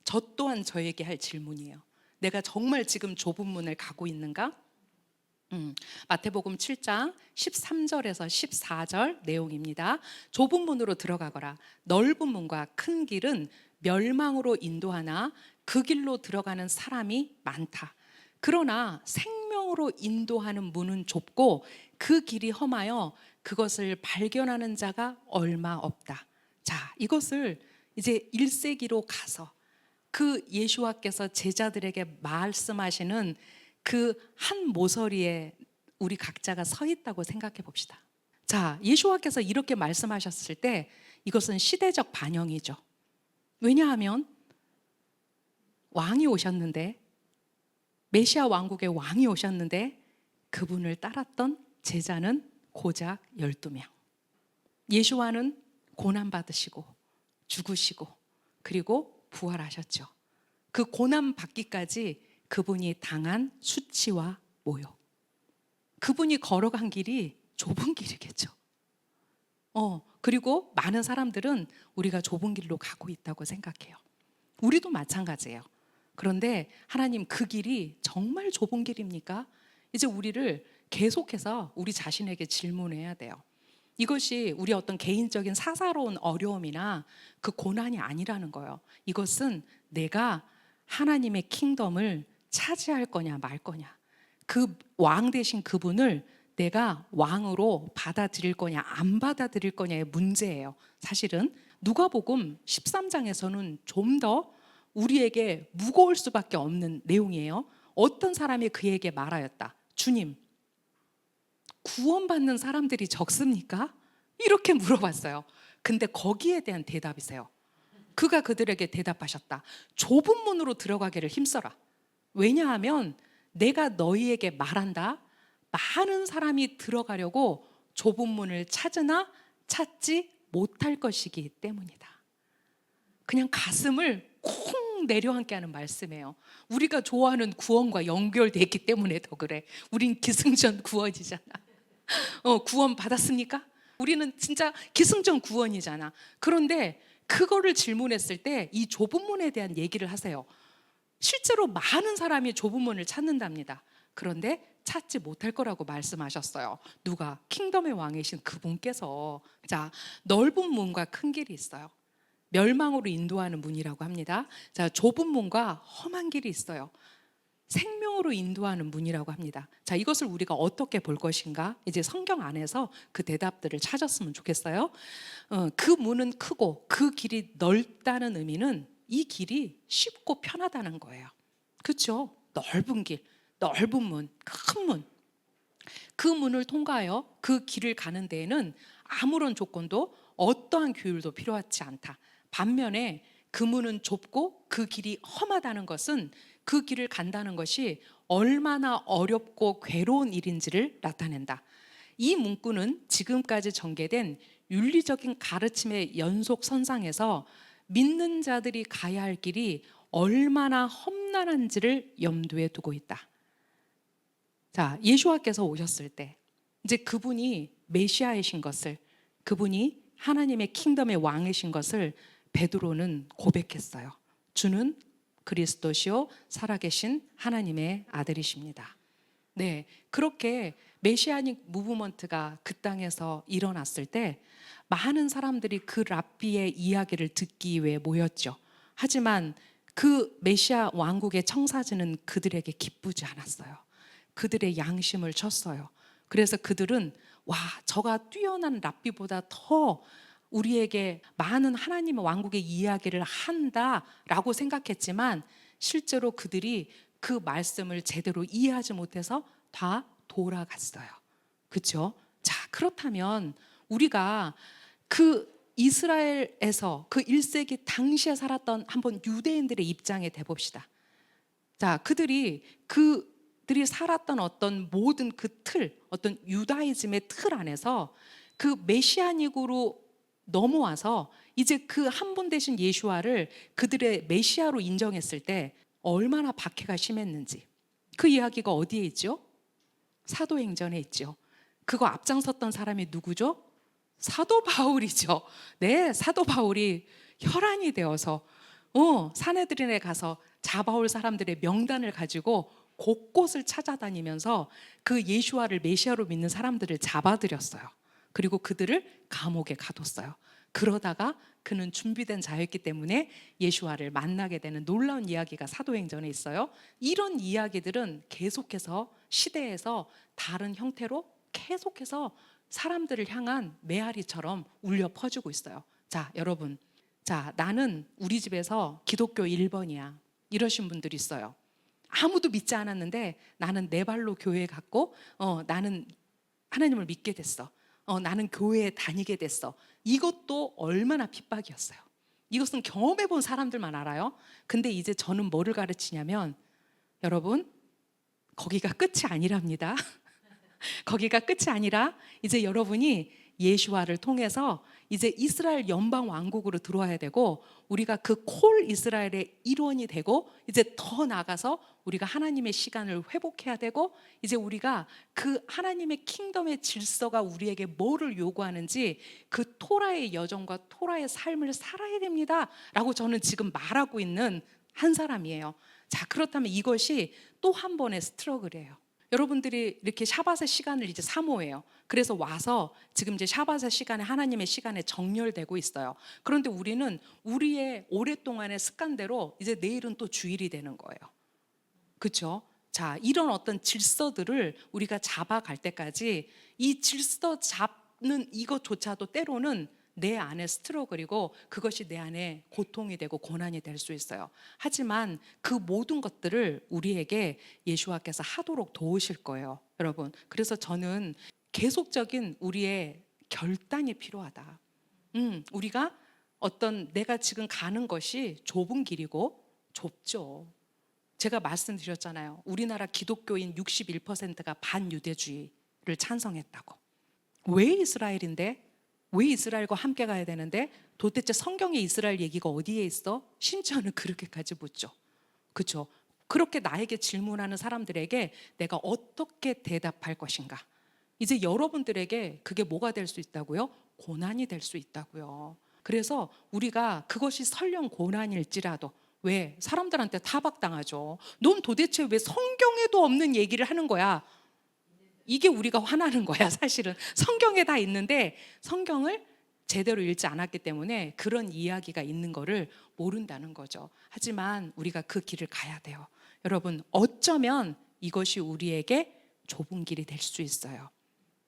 저 또한 저에게 할 질문이에요. 내가 정말 지금 좁은 문을 가고 있는가? 마태복음 7장 13절에서 14절 내용입니다. 좁은 문으로 들어가거라. 넓은 문과 큰 길은 멸망으로 인도하나 그 길로 들어가는 사람이 많다. 그러나 생명으로 인도하는 문은 좁고 그 길이 험하여 그것을 발견하는 자가 얼마 없다. 자, 이것을 이제 1세기로 가서 그 예수와께서 제자들에게 말씀하시는 그 한 모서리에 우리 각자가 서 있다고 생각해 봅시다. 자, 예수와께서 이렇게 말씀하셨을 때 이것은 시대적 반영이죠. 왜냐하면 왕이 오셨는데 메시아 왕국의 왕이 오셨는데 그분을 따랐던 제자는 고작 12명. 예수와는 고난받으시고 죽으시고 그리고 부활하셨죠. 그 고난 받기까지 그분이 당한 수치와 모욕. 그분이 걸어간 길이 좁은 길이겠죠. 그리고 많은 사람들은 우리가 좁은 길로 가고 있다고 생각해요. 우리도 마찬가지예요. 그런데 하나님 그 길이 정말 좁은 길입니까? 이제 우리를 계속해서 우리 자신에게 질문해야 돼요. 이것이 우리 어떤 개인적인 사사로운 어려움이나 그 고난이 아니라는 거예요. 이것은 내가 하나님의 킹덤을 차지할 거냐 말 거냐, 그 왕 되신 그분을 내가 왕으로 받아들일 거냐 안 받아들일 거냐의 문제예요. 사실은 누가복음 13장에서는 좀 더 우리에게 무거울 수밖에 없는 내용이에요. 어떤 사람이 그에게 말하였다. 주님, 구원받는 사람들이 적습니까? 이렇게 물어봤어요. 근데 거기에 대한 대답이세요. 그가 그들에게 대답하셨다. 좁은 문으로 들어가기를 힘써라. 왜냐하면 내가 너희에게 말한다. 많은 사람이 들어가려고 좁은 문을 찾으나 찾지 못할 것이기 때문이다. 그냥 가슴을 콩 내려앉게 하는 말씀이에요. 우리가 좋아하는 구원과 연결돼 있기 때문에 더 그래. 우린 기승전 구원이잖아. 구원 받았습니까? 우리는 진짜 기승전 구원이잖아. 그런데 그거를 질문했을 때 이 좁은 문에 대한 얘기를 하세요. 실제로 많은 사람이 좁은 문을 찾는답니다. 그런데 찾지 못할 거라고 말씀하셨어요. 누가? 킹덤의 왕이신 그분께서. 자, 넓은 문과 큰 길이 있어요. 멸망으로 인도하는 문이라고 합니다. 자, 좁은 문과 험한 길이 있어요. 생명으로 인도하는 문이라고 합니다. 자, 이것을 우리가 어떻게 볼 것인가? 이제 성경 안에서 그 대답들을 찾았으면 좋겠어요. 그 문은 크고 그 길이 넓다는 의미는 이 길이 쉽고 편하다는 거예요. 그렇죠? 넓은 길, 넓은 문, 큰 문. 그 문을 통과하여 그 길을 가는 데에는 아무런 조건도 어떠한 규율도 필요하지 않다. 반면에 그 문은 좁고 그 길이 험하다는 것은 그 길을 간다는 것이 얼마나 어렵고 괴로운 일인지를 나타낸다. 이 문구는 지금까지 전개된 윤리적인 가르침의 연속선상에서 믿는 자들이 가야 할 길이 얼마나 험난한지를 염두에 두고 있다. 자, 예수와께서 오셨을 때 이제 그분이 메시아이신 것을, 그분이 하나님의 킹덤의 왕이신 것을 베드로는 고백했어요. 주는 그리스도시요 살아계신 하나님의 아들이십니다. 네, 그렇게 메시아닉 무브먼트가 그 땅에서 일어났을 때 많은 사람들이 그 랍비의 이야기를 듣기 위해 모였죠. 하지만 그 메시아 왕국의 청사진은 그들에게 기쁘지 않았어요. 그들의 양심을 쳤어요. 그래서 그들은 와, 저가 뛰어난 랍비보다 더 우리에게 많은 하나님의 왕국의 이야기를 한다라고 생각했지만 실제로 그들이 그 말씀을 제대로 이해하지 못해서 다 돌아갔어요. 그렇죠? 자, 그렇다면 우리가 그 이스라엘에서 그 1세기 당시에 살았던 한번 유대인들의 입장에 대봅시다. 자, 그들이 살았던 어떤 모든 그 틀, 어떤 유다이즘의 틀 안에서 그 메시아닉으로 넘어와서 이제 그 한 분 되신 예수와를 그들의 메시아로 인정했을 때 얼마나 박해가 심했는지 그 이야기가 어디에 있죠? 사도행전에 있죠. 그거 앞장섰던 사람이 누구죠? 사도 바울이죠. 네, 사도 바울이 혈안이 되어서 사내들인에 가서 잡아올 사람들의 명단을 가지고 곳곳을 찾아다니면서 그 예수와를 메시아로 믿는 사람들을 잡아들였어요. 그리고 그들을 감옥에 가뒀어요. 그러다가 그는 준비된 자였기 때문에 예수와를 만나게 되는 놀라운 이야기가 사도행전에 있어요. 이런 이야기들은 계속해서 시대에서 다른 형태로 계속해서 사람들을 향한 메아리처럼 울려 퍼지고 있어요. 자, 여러분, 자, 나는 우리 집에서 기독교 1번이야 이러신 분들이 있어요. 아무도 믿지 않았는데 나는 내 발로 교회에 갔고 나는 하나님을 믿게 됐어. 나는 교회에 다니게 됐어. 이것도 얼마나 핍박이었어요. 이것은 경험해 본 사람들만 알아요. 근데 이제 저는 뭐를 가르치냐면 여러분, 거기가 끝이 아니랍니다. 거기가 끝이 아니라 이제 여러분이 예수와를 통해서 이제 이스라엘 연방 왕국으로 들어와야 되고, 우리가 그 콜 이스라엘의 일원이 되고, 이제 더 나아가서 우리가 하나님의 시간을 회복해야 되고, 이제 우리가 그 하나님의 킹덤의 질서가 우리에게 뭐를 요구하는지 그 토라의 여정과 토라의 삶을 살아야 됩니다 라고 저는 지금 말하고 있는 한 사람이에요. 자, 그렇다면 이것이 또 한 번의 스트러글이에요. 여러분들이 이렇게 샤밧의 시간을 이제 사모해요. 그래서 와서 지금 이제 샤밧의 시간에, 하나님의 시간에 정렬되고 있어요. 그런데 우리는 우리의 오랫동안의 습관대로 이제 내일은 또 주일이 되는 거예요. 그렇죠? 자, 이런 어떤 질서들을 우리가 잡아갈 때까지 이 질서 잡는 이것조차도 때로는 내 안에 스트러글이고, 그것이 내 안에 고통이 되고 고난이 될 수 있어요. 하지만 그 모든 것들을 우리에게 예수와께서 하도록 도우실 거예요, 여러분. 그래서 저는 계속적인 우리의 결단이 필요하다. 우리가 어떤 내가 지금 가는 것이 좁은 길이고, 좁죠. 제가 말씀드렸잖아요. 우리나라 기독교인 61%가 반유대주의를 찬성했다고. 왜 이스라엘인데? 왜 이스라엘과 함께 가야 되는데? 도대체 성경에 이스라엘 얘기가 어디에 있어? 심지어는 그렇게까지 묻죠. 그렇죠? 그렇게 나에게 질문하는 사람들에게 내가 어떻게 대답할 것인가? 이제 여러분들에게 그게 뭐가 될 수 있다고요? 고난이 될 수 있다고요. 그래서 우리가 그것이 설령 고난일지라도, 왜? 사람들한테 타박당하죠. 넌 도대체 왜 성경에도 없는 얘기를 하는 거야? 이게 우리가 화나는 거야. 사실은 성경에 다 있는데 성경을 제대로 읽지 않았기 때문에 그런 이야기가 있는 거를 모른다는 거죠. 하지만 우리가 그 길을 가야 돼요. 여러분, 어쩌면 이것이 우리에게 좁은 길이 될 수 있어요.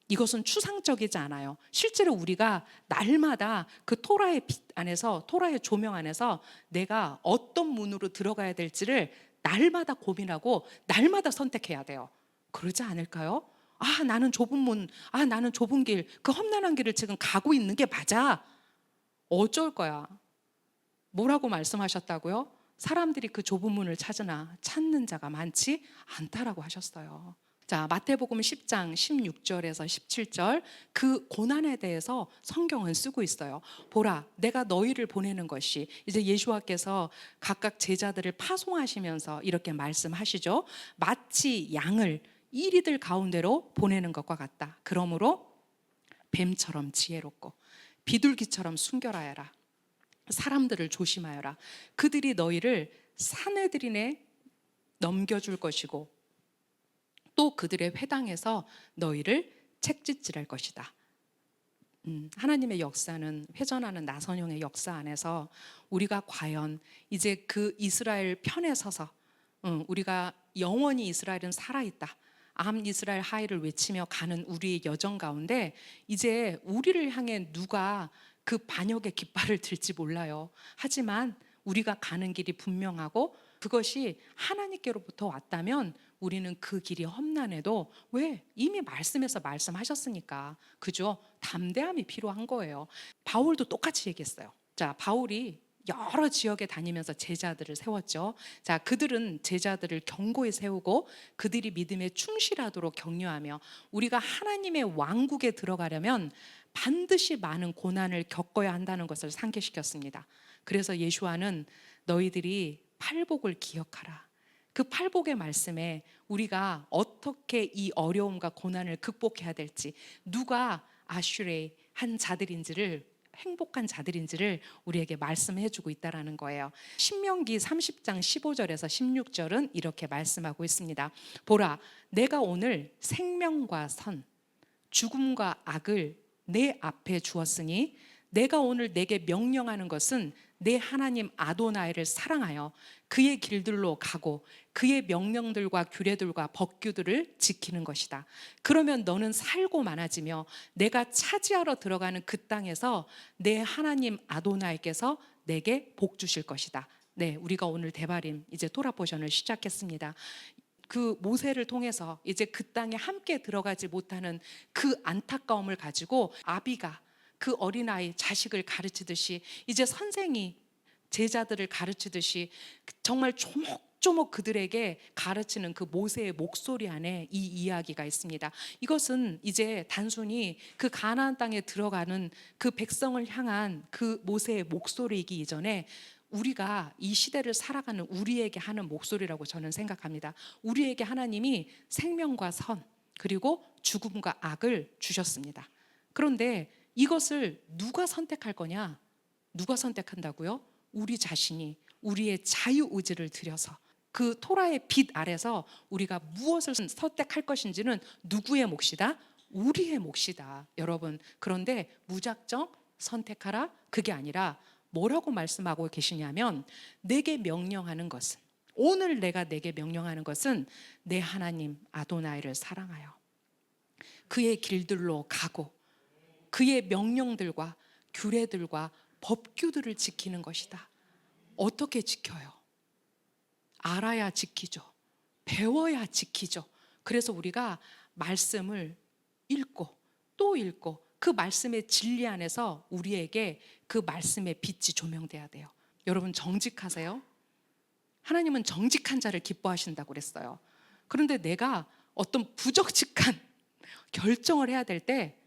이것은 추상적이지 않아요. 실제로 우리가 날마다 그 토라의 빛 안에서, 토라의 조명 안에서 내가 어떤 문으로 들어가야 될지를 날마다 고민하고 날마다 선택해야 돼요. 그러지 않을까요? 아, 나는 좁은 문, 아, 나는 좁은 길, 그 험난한 길을 지금 가고 있는 게 맞아. 어쩔 거야. 뭐라고 말씀하셨다고요? 사람들이 그 좁은 문을 찾으나 찾는 자가 많지 않다라고 하셨어요. 자, 마태복음 10장 16절에서 17절, 그 고난에 대해서 성경은 쓰고 있어요. 보라, 내가 너희를 보내는 것이, 이제 예수와께서 각각 제자들을 파송하시면서 이렇게 말씀하시죠. 마치 양을 이리들 가운데로 보내는 것과 같다. 그러므로 뱀처럼 지혜롭고 비둘기처럼 순결하여라. 사람들을 조심하여라. 그들이 너희를 사내들인에 넘겨줄 것이고 또 그들의 회당에서 너희를 책짓질할 것이다. 하나님의 역사는 회전하는 나선형의 역사 안에서 우리가 과연 이제 그 이스라엘 편에 서서 우리가 영원히 이스라엘은 살아있다, 암 이스라엘 하이를 외치며 가는 우리의 여정 가운데 이제 우리를 향해 누가 그 반역의 깃발을 들지 몰라요. 하지만 우리가 가는 길이 분명하고 그것이 하나님께로부터 왔다면 우리는 그 길이 험난해도, 왜? 이미 말씀에서 말씀하셨으니까, 그죠? 담대함이 필요한 거예요. 바울도 똑같이 얘기했어요. 자, 바울이 여러 지역에 다니면서 제자들을 세웠죠. 자, 그들은 제자들을 견고히 세우고 그들이 믿음에 충실하도록 격려하며, 우리가 하나님의 왕국에 들어가려면 반드시 많은 고난을 겪어야 한다는 것을 상기시켰습니다. 그래서 예수와는 너희들이 팔복을 기억하라. 그 팔복의 말씀에 우리가 어떻게 이 어려움과 고난을 극복해야 될지, 누가 아슈레의 한 자들인지를, 행복한 자들인지를 우리에게 말씀해 주고 있다라는 거예요. 신명기 30장 15절에서 16절은 이렇게 말씀하고 있습니다. 보라, 내가 오늘 생명과 선, 죽음과 악을 내 앞에 주었으니 내가 오늘 내게 명령하는 것은 내 하나님 아도나이를 사랑하여 그의 길들로 가고 그의 명령들과 규례들과 법규들을 지키는 것이다. 그러면 너는 살고 많아지며 내가 차지하러 들어가는 그 땅에서 내 하나님 아도나이께서 내게 복 주실 것이다. 네, 우리가 오늘 대바림 이제 토라 포션을 시작했습니다. 그 모세를 통해서 이제 그 땅에 함께 들어가지 못하는 그 안타까움을 가지고 아비가 그 어린아이 자식을 가르치듯이, 이제 선생이 제자들을 가르치듯이 정말 조목 그들에게 가르치는 그 모세의 목소리 안에 이 이야기가 있습니다. 이것은 이제 단순히 그 가나안 땅에 들어가는 그 백성을 향한 그 모세의 목소리이기 이전에 우리가 이 시대를 살아가는 우리에게 하는 목소리라고 저는 생각합니다. 우리에게 하나님이 생명과 선 그리고 죽음과 악을 주셨습니다. 그런데 이것을 누가 선택할 거냐? 누가 선택한다고요? 우리 자신이 우리의 자유의지를 들여서 그 토라의 빛 아래서 우리가 무엇을 선택할 것인지는 누구의 몫이다? 우리의 몫이다, 여러분. 그런데 무작정 선택하라, 그게 아니라 뭐라고 말씀하고 계시냐면, 내게 명령하는 것은, 오늘 내게 명령하는 것은 내 하나님 아도나이를 사랑하여 그의 길들로 가고 그의 명령들과 규례들과 법규들을 지키는 것이다. 어떻게 지켜요? 알아야 지키죠. 배워야 지키죠. 그래서 우리가 말씀을 읽고 또 읽고 그 말씀의 진리 안에서 우리에게 그 말씀의 빛이 조명돼야 돼요. 여러분, 정직하세요? 하나님은 정직한 자를 기뻐하신다고 그랬어요. 그런데 내가 어떤 부정직한 결정을 해야 될 때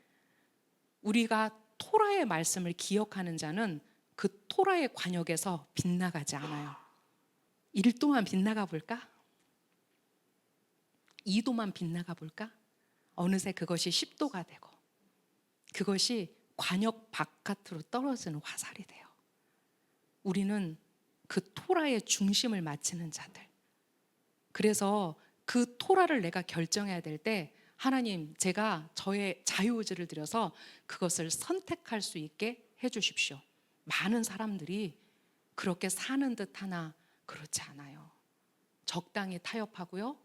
우리가 토라의 말씀을 기억하는 자는 그 토라의 관역에서 빗나가지 않아요. 1도만 빗나가 볼까? 2도만 빗나가 볼까? 어느새 그것이 10도가 되고 그것이 관역 바깥으로 떨어지는 화살이 돼요. 우리는 그 토라의 중심을 맞추는 자들. 그래서 그 토라를 내가 결정해야 될 때, 하나님, 제가 저의 자유의지를 들여서 그것을 선택할 수 있게 해주십시오. 많은 사람들이 그렇게 사는 듯 하나 그렇지 않아요. 적당히 타협하고요,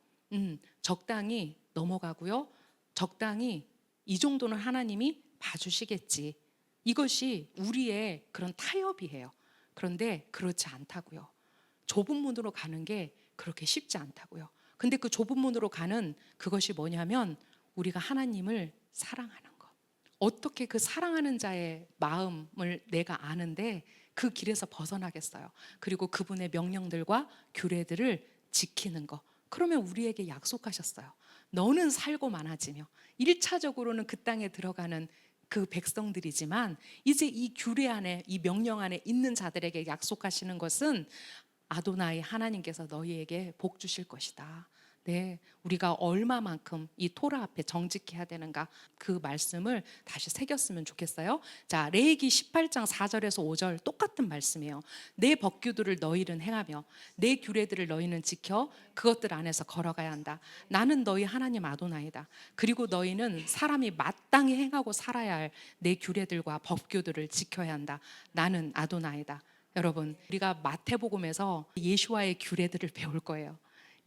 적당히 넘어가고요, 적당히 이 정도는 하나님이 봐주시겠지, 이것이 우리의 그런 타협이에요. 그런데 그렇지 않다고요. 좁은 문으로 가는 게 그렇게 쉽지 않다고요. 근데 그 좁은 문으로 가는 그것이 뭐냐면 우리가 하나님을 사랑하는 것. 어떻게 그 사랑하는 자의 마음을 내가 아는데 그 길에서 벗어나겠어요. 그리고 그분의 명령들과 규례들을 지키는 것. 그러면 우리에게 약속하셨어요. 너는 살고 많아지며. 1차적으로는 그 땅에 들어가는 그 백성들이지만 이제 이 규례 안에, 이 명령 안에 있는 자들에게 약속하시는 것은 아도나이 하나님께서 너희에게 복 주실 것이다. 네, 우리가 얼마만큼 이 토라 앞에 정직해야 되는가, 그 말씀을 다시 새겼으면 좋겠어요. 자, 레위기 18장 4절에서 5절 똑같은 말씀이에요. 내 법규들을 너희는 행하며 내 규례들을 너희는 지켜 그것들 안에서 걸어가야 한다. 나는 너희 하나님 아도나이다. 그리고 너희는 사람이 마땅히 행하고 살아야 할 내 규례들과 법규들을 지켜야 한다. 나는 아도나이다. 여러분, 우리가 마태복음에서 예수와의 규례들을 배울 거예요.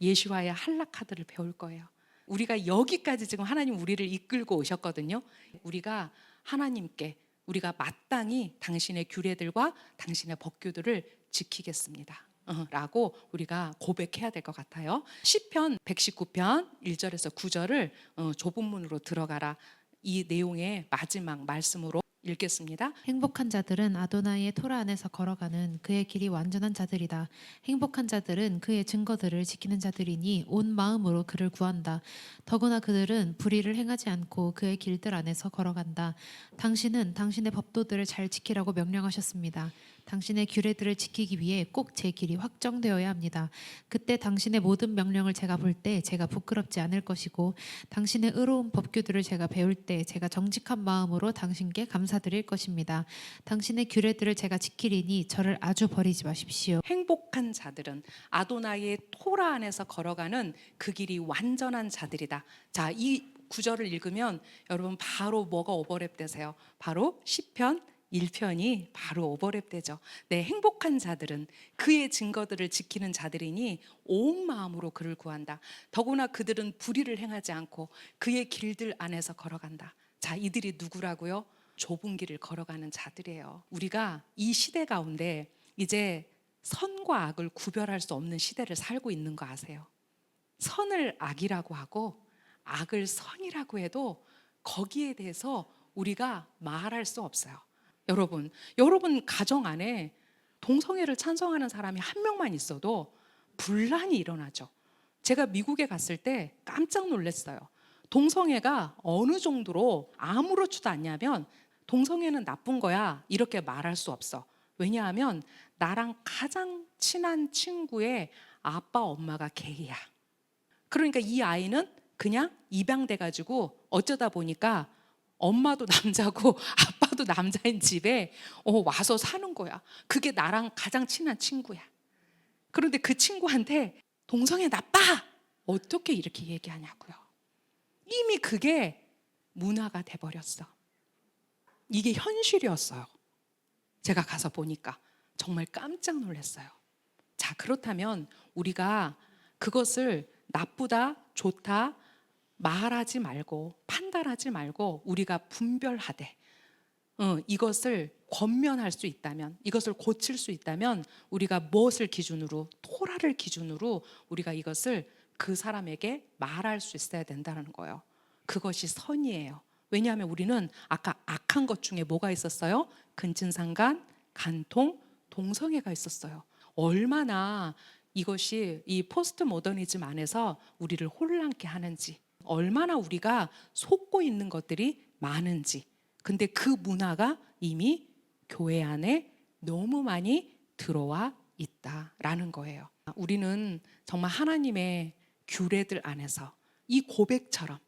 예수와의 할라카들을 배울 거예요. 우리가 여기까지 지금 하나님 우리를 이끌고 오셨거든요. 우리가 하나님께 우리가 마땅히 당신의 규례들과 당신의 법규들을 지키겠습니다 라고 우리가 고백해야 될 것 같아요. 시편 119편 1절에서 9절을 좁은 문으로 들어가라, 이 내용의 마지막 말씀으로 읽겠습니다. 행복한 자들은 아도나이의 토라 안에서 걸어가는 그의 길이 완전한 자들이다. 행복한 자들은 그의 증거들을 지키는 자들이니 온 마음으로 그를 구한다. 더구나 그들은 불의를 행하지 않고 그의 길들 안에서 걸어간다. 당신은 당신의 법도들을 잘 지키라고 명령하셨습니다. 당신의 규례들을 지키기 위해 꼭 제 길이 확정되어야 합니다. 그때 당신의 모든 명령을 제가 볼 때 제가 부끄럽지 않을 것이고 당신의 의로운 법규들을 제가 배울 때 제가 정직한 마음으로 당신께 감사드릴 것입니다. 당신의 규례들을 제가 지키리니 저를 아주 버리지 마십시오. 행복한 자들은 아도나이의 토라 안에서 걸어가는 그 길이 완전한 자들이다. 자, 이 구절을 읽으면 여러분 바로 뭐가 오버랩 되세요? 바로 시편 1편이 바로 오버랩 되죠. 네, 행복한 자들은 그의 증거들을 지키는 자들이니 온 마음으로 그를 구한다. 더구나 그들은 불의를 행하지 않고 그의 길들 안에서 걸어간다. 자, 이들이 누구라고요? 좁은 길을 걸어가는 자들이에요. 우리가 이 시대 가운데 이제 선과 악을 구별할 수 없는 시대를 살고 있는 거 아세요? 선을 악이라고 하고 악을 선이라고 해도 거기에 대해서 우리가 말할 수 없어요. 여러분 가정 안에 동성애를 찬성하는 사람이 한 명만 있어도 분란이 일어나죠. 제가 미국에 갔을 때 깜짝 놀랐어요. 동성애가 어느 정도로 아무렇지도 않냐면 동성애는 나쁜 거야 이렇게 말할 수 없어. 왜냐하면 나랑 가장 친한 친구의 아빠 엄마가 게이야. 그러니까 이 아이는 그냥 입양돼 가지고 어쩌다 보니까 엄마도 남자고 아빠도 남자인 집에 와서 사는 거야. 그게 나랑 가장 친한 친구야. 그런데 그 친구한테 동성애 나빠! 어떻게 이렇게 얘기하냐고요. 이미 그게 문화가 돼버렸어. 이게 현실이었어요. 제가 가서 보니까 정말 깜짝 놀랐어요. 자, 그렇다면 우리가 그것을 나쁘다, 좋다 말하지 말고 판단하지 말고 우리가 분별하되 이것을 권면할 수 있다면, 이것을 고칠 수 있다면 우리가 무엇을 기준으로, 토라를 기준으로 우리가 이것을 그 사람에게 말할 수 있어야 된다는 거예요. 그것이 선이에요. 왜냐하면 우리는 아까 악한 것 중에 뭐가 있었어요? 근친상간, 간통, 동성애가 있었어요. 얼마나 이것이 이 포스트 모더니즘 안에서 우리를 혼란케 하는지, 얼마나 우리가 속고 있는 것들이 많은지. 근데 그 문화가 이미 교회 안에 너무 많이 들어와 있다라는 거예요. 우리는 정말 하나님의 규례들 안에서 이 고백처럼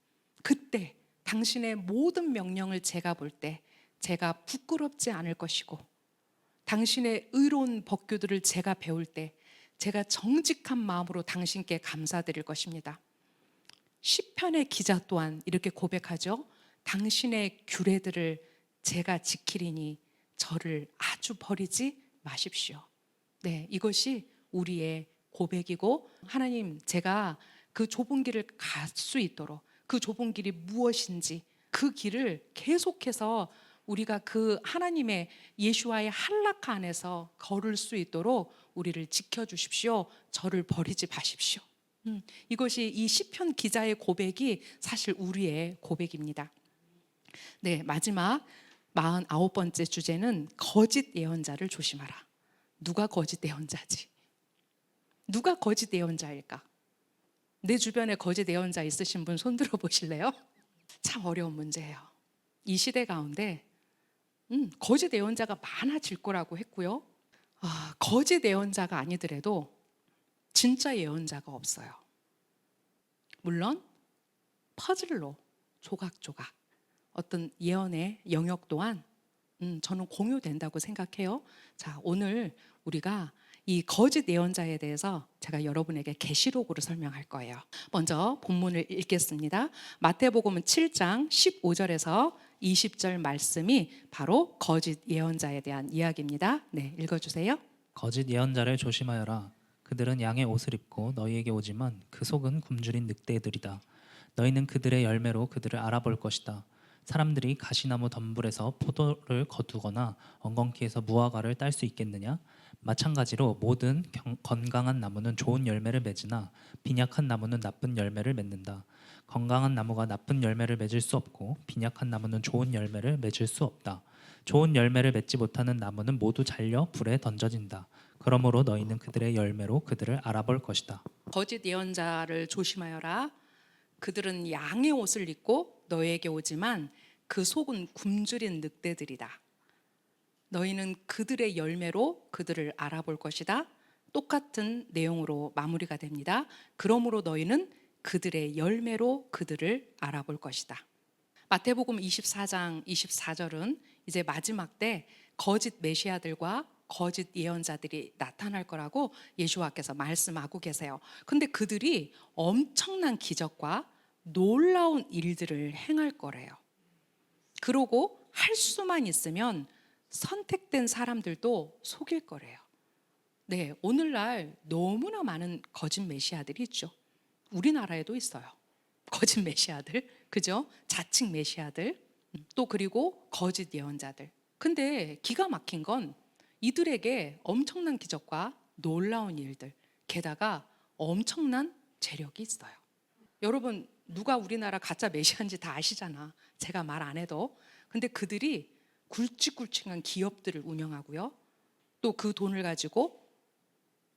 그때 당신의 모든 명령을 제가 볼 때 제가 부끄럽지 않을 것이고 당신의 의로운 법규들을 제가 배울 때 제가 정직한 마음으로 당신께 감사드릴 것입니다. 시편의 기자 또한 이렇게 고백하죠. 당신의 규례들을 제가 지키리니 저를 아주 버리지 마십시오. 네, 이것이 우리의 고백이고 하나님 제가 그 좁은 길을 갈 수 있도록 그 좁은 길이 무엇인지 그 길을 계속해서 우리가 그 하나님의 예수와의 한락 안에서 걸을 수 있도록 우리를 지켜주십시오. 저를 버리지 마십시오. 이것이 이 시편 기자의 고백이 사실 우리의 고백입니다. 네, 마지막 49번째 주제는 거짓 예언자를 조심하라. 누가 거짓 예언자지? 누가 거짓 예언자일까? 내 주변에 거짓 예언자 있으신 분 손 들어 보실래요? 참 어려운 문제예요. 이 시대 가운데 거짓 예언자가 많아질 거라고 했고요. 거짓 예언자가 아니더라도 진짜 예언자가 없어요. 물론 퍼즐로 조각조각 어떤 예언의 영역 또한 저는 공유된다고 생각해요. 자, 오늘 우리가 이 거짓 예언자에 대해서 제가 여러분에게 계시록으로 설명할 거예요. 먼저 본문을 읽겠습니다. 마태복음은 7장 15절에서 20절 말씀이 바로 거짓 예언자에 대한 이야기입니다. 네, 읽어주세요. 거짓 예언자를 조심하여라. 그들은 양의 옷을 입고 너희에게 오지만 그 속은 굶주린 늑대들이다. 너희는 그들의 열매로 그들을 알아볼 것이다. 사람들이 가시나무 덤불에서 포도를 거두거나 엉겅퀴에서 무화과를 딸 수 있겠느냐? 마찬가지로 모든 건강한 나무는 좋은 열매를 맺으나 빈약한 나무는 나쁜 열매를 맺는다. 건강한 나무가 나쁜 열매를 맺을 수 없고 빈약한 나무는 좋은 열매를 맺을 수 없다. 좋은 열매를 맺지 못하는 나무는 모두 잘려 불에 던져진다. 그러므로 너희는 그들의 열매로 그들을 알아볼 것이다. 거짓 예언자를 조심하여라. 그들은 양의 옷을 입고 너에게 오지만 그 속은 굶주린 늑대들이다. 너희는 그들의 열매로 그들을 알아볼 것이다. 똑같은 내용으로 마무리가 됩니다. 그러므로 너희는 그들의 열매로 그들을 알아볼 것이다. 마태복음 24장 24절은 이제 마지막 때 거짓 메시아들과 거짓 예언자들이 나타날 거라고 예수와께서 말씀하고 계세요. 근데 그들이 엄청난 기적과 놀라운 일들을 행할 거래요. 그러고 할 수만 있으면 선택된 사람들도 속일 거래요. 네, 오늘날 너무나 많은 거짓 메시아들이 있죠. 우리나라에도 있어요. 거짓 메시아들, 그죠? 자칭 메시아들, 또 그리고 거짓 예언자들. 근데 기가 막힌 건 이들에게 엄청난 기적과 놀라운 일들, 게다가 엄청난 재력이 있어요. 여러분, 누가 우리나라 가짜 메시아인지 다 아시잖아. 제가 말 안 해도. 근데 그들이 굵직굵직한 기업들을 운영하고요. 또 그 돈을 가지고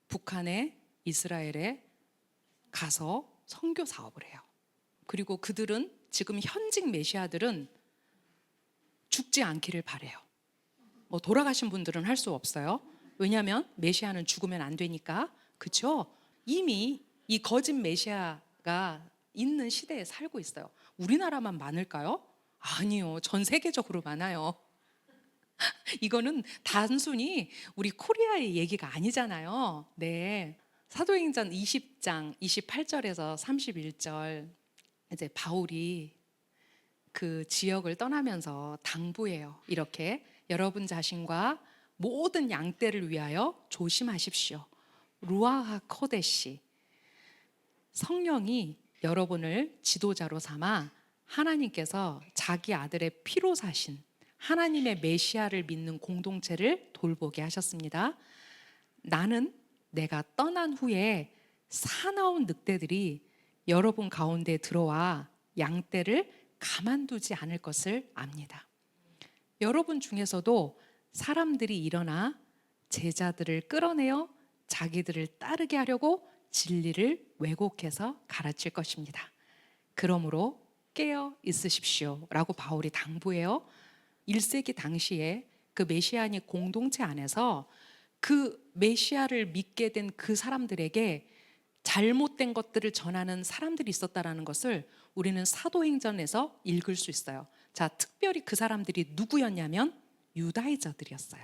북한의 이스라엘에 가서 선교 사업을 해요. 그리고 그들은 지금 현직 메시아들은 죽지 않기를 바래요. 뭐 돌아가신 분들은 할 수 없어요. 왜냐하면 메시아는 죽으면 안 되니까. 그렇죠? 이미 이 거짓 메시아가 있는 시대에 살고 있어요. 우리나라만 많을까요? 아니요. 전 세계적으로 많아요. 이거는 단순히 우리 코리아의 얘기가 아니잖아요. 네. 사도행전 20장 28절에서 31절 이제 바울이 그 지역을 떠나면서 당부해요. 이렇게 여러분 자신과 모든 양떼를 위하여 조심하십시오. 루아하 코데시, 성령이 여러분을 지도자로 삼아 하나님께서 자기 아들의 피로 사신 하나님의 메시아를 믿는 공동체를 돌보게 하셨습니다. 나는 내가 떠난 후에 사나운 늑대들이 여러분 가운데 들어와 양떼를 가만두지 않을 것을 압니다. 여러분 중에서도 사람들이 일어나 제자들을 끌어내어 자기들을 따르게 하려고 진리를 왜곡해서 가르칠 것입니다. 그러므로 깨어 있으십시오 라고 바울이 당부해요. 1세기 당시에 그 메시아닉 공동체 안에서 그 메시아를 믿게 된 그 사람들에게 잘못된 것들을 전하는 사람들이 있었다라는 것을 우리는 사도행전에서 읽을 수 있어요. 자, 특별히 그 사람들이 누구였냐면 유다인자들이었어요.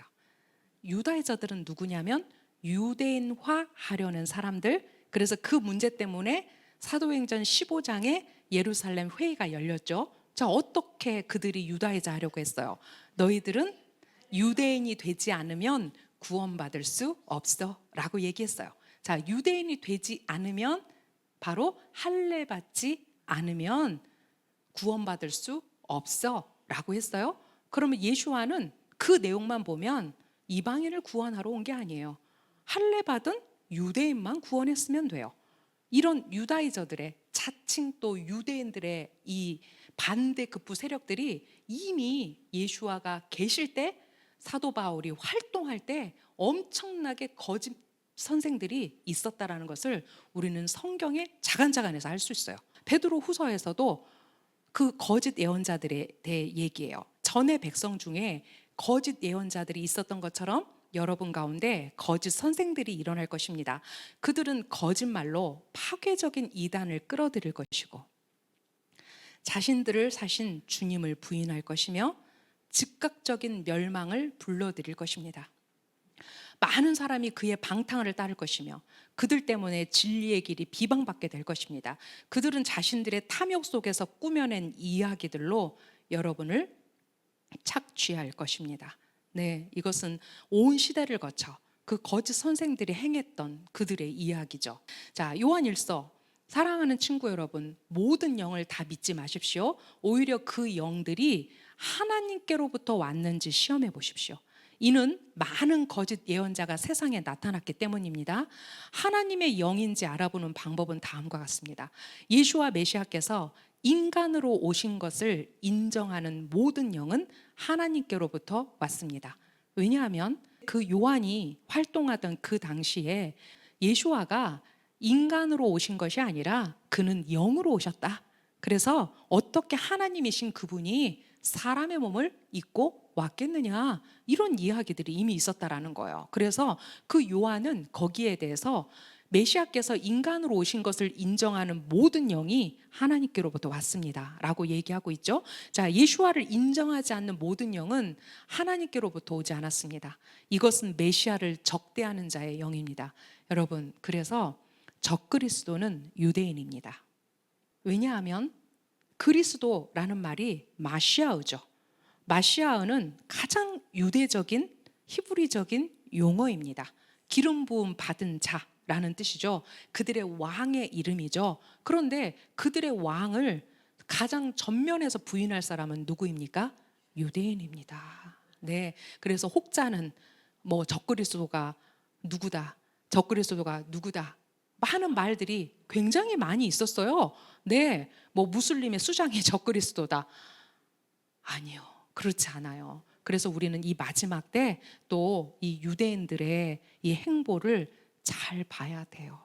유다인자들은 누구냐면 유대인화 하려는 사람들. 그래서 그 문제 때문에 사도행전 15장에 예루살렘 회의가 열렸죠. 자, 어떻게 그들이 유다인자 하려고 했어요? 너희들은 유대인이 되지 않으면 구원받을 수 없어 라고 얘기했어요. 자, 유대인이 되지 않으면 바로 할례 받지 않으면 구원받을 수 없어 라고 했어요. 그러면 예수와는 그 내용만 보면 이방인을 구원하러 온 게 아니에요. 할례 받은 유대인만 구원했으면 돼요. 이런 유다이저들의 자칭 또 유대인들의 이 반대급부 세력들이 이미 예수와가 계실 때 사도 바울이 활동할 때 엄청나게 거짓 선생들이 있었다라는 것을 우리는 성경의 자간자간에서 알 수 있어요. 베드로 후서에서도 그 거짓 예언자들에 대해 얘기해요. 전의 백성 중에 거짓 예언자들이 있었던 것처럼 여러분 가운데 거짓 선생들이 일어날 것입니다. 그들은 거짓말로 파괴적인 이단을 끌어들일 것이고 자신들을 사신 주님을 부인할 것이며 즉각적인 멸망을 불러들일 것입니다. 많은 사람이 그의 방탕을 따를 것이며 그들 때문에 진리의 길이 비방받게 될 것입니다. 그들은 자신들의 탐욕 속에서 꾸며낸 이야기들로 여러분을 착취할 것입니다. 네, 이것은 온 시대를 거쳐 그 거짓 선생들이 행했던 그들의 이야기죠. 자, 요한일서 사랑하는 친구 여러분, 모든 영을 다 믿지 마십시오. 오히려 그 영들이 하나님께로부터 왔는지 시험해 보십시오. 이는 많은 거짓 예언자가 세상에 나타났기 때문입니다. 하나님의 영인지 알아보는 방법은 다음과 같습니다. 예수와 메시아께서 인간으로 오신 것을 인정하는 모든 영은 하나님께로부터 왔습니다. 왜냐하면 그 요한이 활동하던 그 당시에 예수와가 인간으로 오신 것이 아니라 그는 영으로 오셨다. 그래서 어떻게 하나님이신 그분이 사람의 몸을 입고 왔겠느냐, 이런 이야기들이 이미 있었다라는 거예요. 그래서 그 요한은 거기에 대해서 메시아께서 인간으로 오신 것을 인정하는 모든 영이 하나님께로부터 왔습니다 라고 얘기하고 있죠. 자, 예수와를 인정하지 않는 모든 영은 하나님께로부터 오지 않았습니다. 이것은 메시아를 적대하는 자의 영입니다. 여러분, 그래서 적그리스도는 유대인입니다. 왜냐하면 그리스도라는 말이 마시아어죠. 마시아어는 가장 유대적인 히브리적인 용어입니다. 기름 부음 받은 자라는 뜻이죠. 그들의 왕의 이름이죠. 그런데 그들의 왕을 가장 전면에서 부인할 사람은 누구입니까? 유대인입니다. 네, 그래서 혹자는 뭐 적그리스도가 누구다, 적그리스도가 누구다, 많은 말들이 굉장히 많이 있었어요. 네, 뭐 무슬림의 수장이 적그리스도다. 아니요, 그렇지 않아요. 그래서 우리는 이 마지막 때 또 이 유대인들의 이 행보를 잘 봐야 돼요.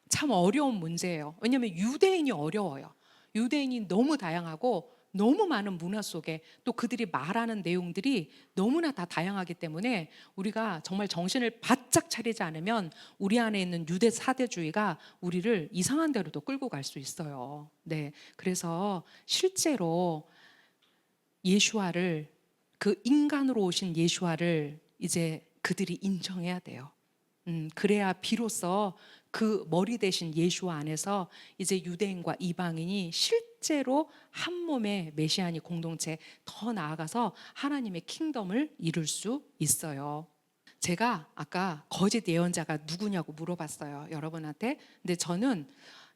참 어려운 문제예요. 왜냐하면 유대인이 어려워요. 유대인이 너무 다양하고 너무 많은 문화 속에 또 그들이 말하는 내용들이 너무나 다 다양하기 때문에 우리가 정말 정신을 바짝 차리지 않으면 우리 안에 있는 유대 사대주의가 우리를 이상한 데로도 끌고 갈 수 있어요. 네, 그래서 실제로 예수와를, 그 인간으로 오신 예수와를 이제 그들이 인정해야 돼요. 그래야 비로소 그 머리 대신 예수와 안에서 이제 유대인과 이방인이 실제로 한 몸의 메시아니 공동체, 더 나아가서 하나님의 킹덤을 이룰 수 있어요. 제가 아까 거짓 예언자가 누구냐고 물어봤어요, 여러분한테. 근데 저는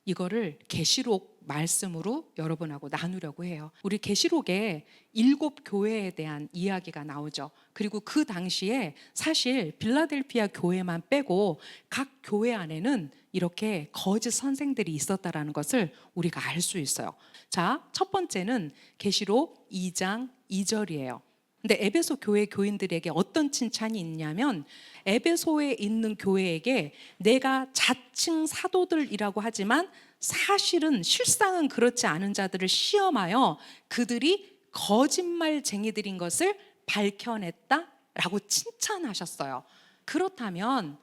이거를 계시록 말씀으로 여러분하고 나누려고 해요. 우리 계시록에 7교회에 대한 이야기가 나오죠. 그리고 그 당시에 사실 빌라델피아 교회만 빼고 각 교회 안에는 이렇게 거짓 선생들이 있었다라는 것을 우리가 알 수 있어요. 자, 첫 번째는 계시록 2장 2절이에요. 근데 에베소 교회 교인들에게 어떤 칭찬이 있냐면, 에베소에 있는 교회에게 내가 자칭 사도들이라고 하지만 사실은 실상은 그렇지 않은 자들을 시험하여 그들이 거짓말쟁이들인 것을 밝혀냈다라고 칭찬하셨어요. 그렇다면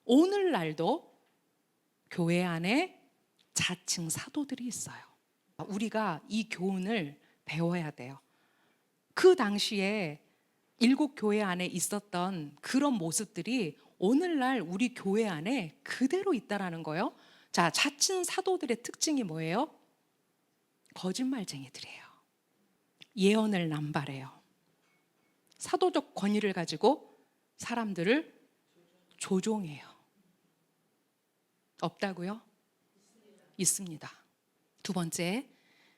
오늘날도 교회 안에 자칭 사도들이 있어요. 우리가 이 교훈을 배워야 돼요. 그 당시에 7교회 안에 있었던 그런 모습들이 오늘날 우리 교회 안에 그대로 있다라는 거예요. 자, 자칭 사도들의 특징이 뭐예요? 거짓말쟁이들이에요. 예언을 남발해요. 사도적 권위를 가지고 사람들을 조종해요. 없다고요? 있습니다. 두 번째,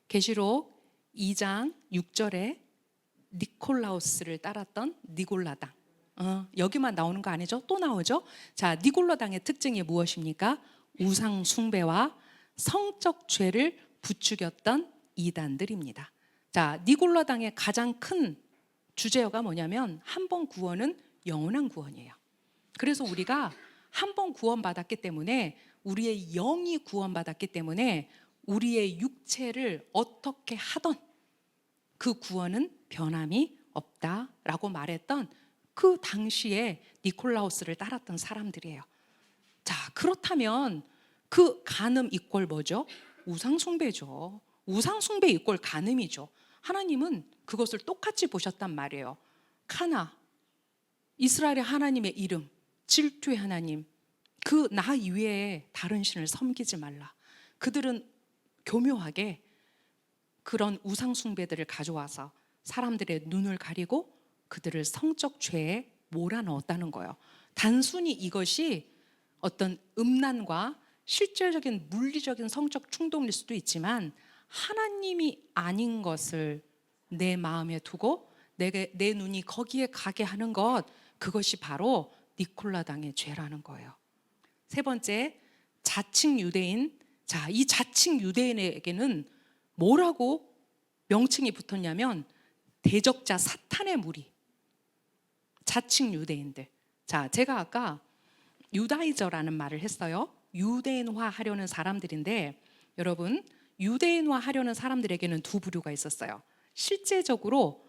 계시록 2장 6절에 니콜라우스를 따랐던 니골라당. 여기만 나오는 거 아니죠? 또 나오죠? 자, 니골라당의 특징이 무엇입니까? 우상 숭배와 성적 죄를 부추겼던 이단들입니다. 자, 니골라당의 가장 큰 주제어가 뭐냐면 한 번 구원은 영원한 구원이에요. 그래서 우리가 한 번 구원받았기 때문에, 우리의 영이 구원받았기 때문에 우리의 육체를 어떻게 하던 그 구원은 변함이 없다라고 말했던 그 당시에 니콜라우스를 따랐던 사람들이에요. 자, 그렇다면 그 간음 이꼴 뭐죠? 우상숭배죠. 우상숭배 이꼴 간음이죠. 하나님은 그것을 똑같이 보셨단 말이에요. 카나, 이스라엘의 하나님의 이름, 질투의 하나님, 그 나 이외에 다른 신을 섬기지 말라. 그들은 교묘하게 그런 우상 숭배들을 가져와서 사람들의 눈을 가리고 그들을 성적 죄에 몰아넣었다는 거예요. 단순히 이것이 어떤 음란과 실질적인 물리적인 성적 충동일 수도 있지만, 하나님이 아닌 것을 내 마음에 두고 내 눈이 거기에 가게 하는 것, 그것이 바로 니콜라당의 죄라는 거예요. 세 번째, 자칭 유대인. 자, 이 자칭 유대인에게는 뭐라고 명칭이 붙었냐면 대적자 사탄의 무리, 자칭 유대인들. 자, 제가 아까 유다이저라는 말을 했어요. 유대인화 하려는 사람들인데, 여러분, 유대인화 하려는 사람들에게는 두 부류가 있었어요. 실제적으로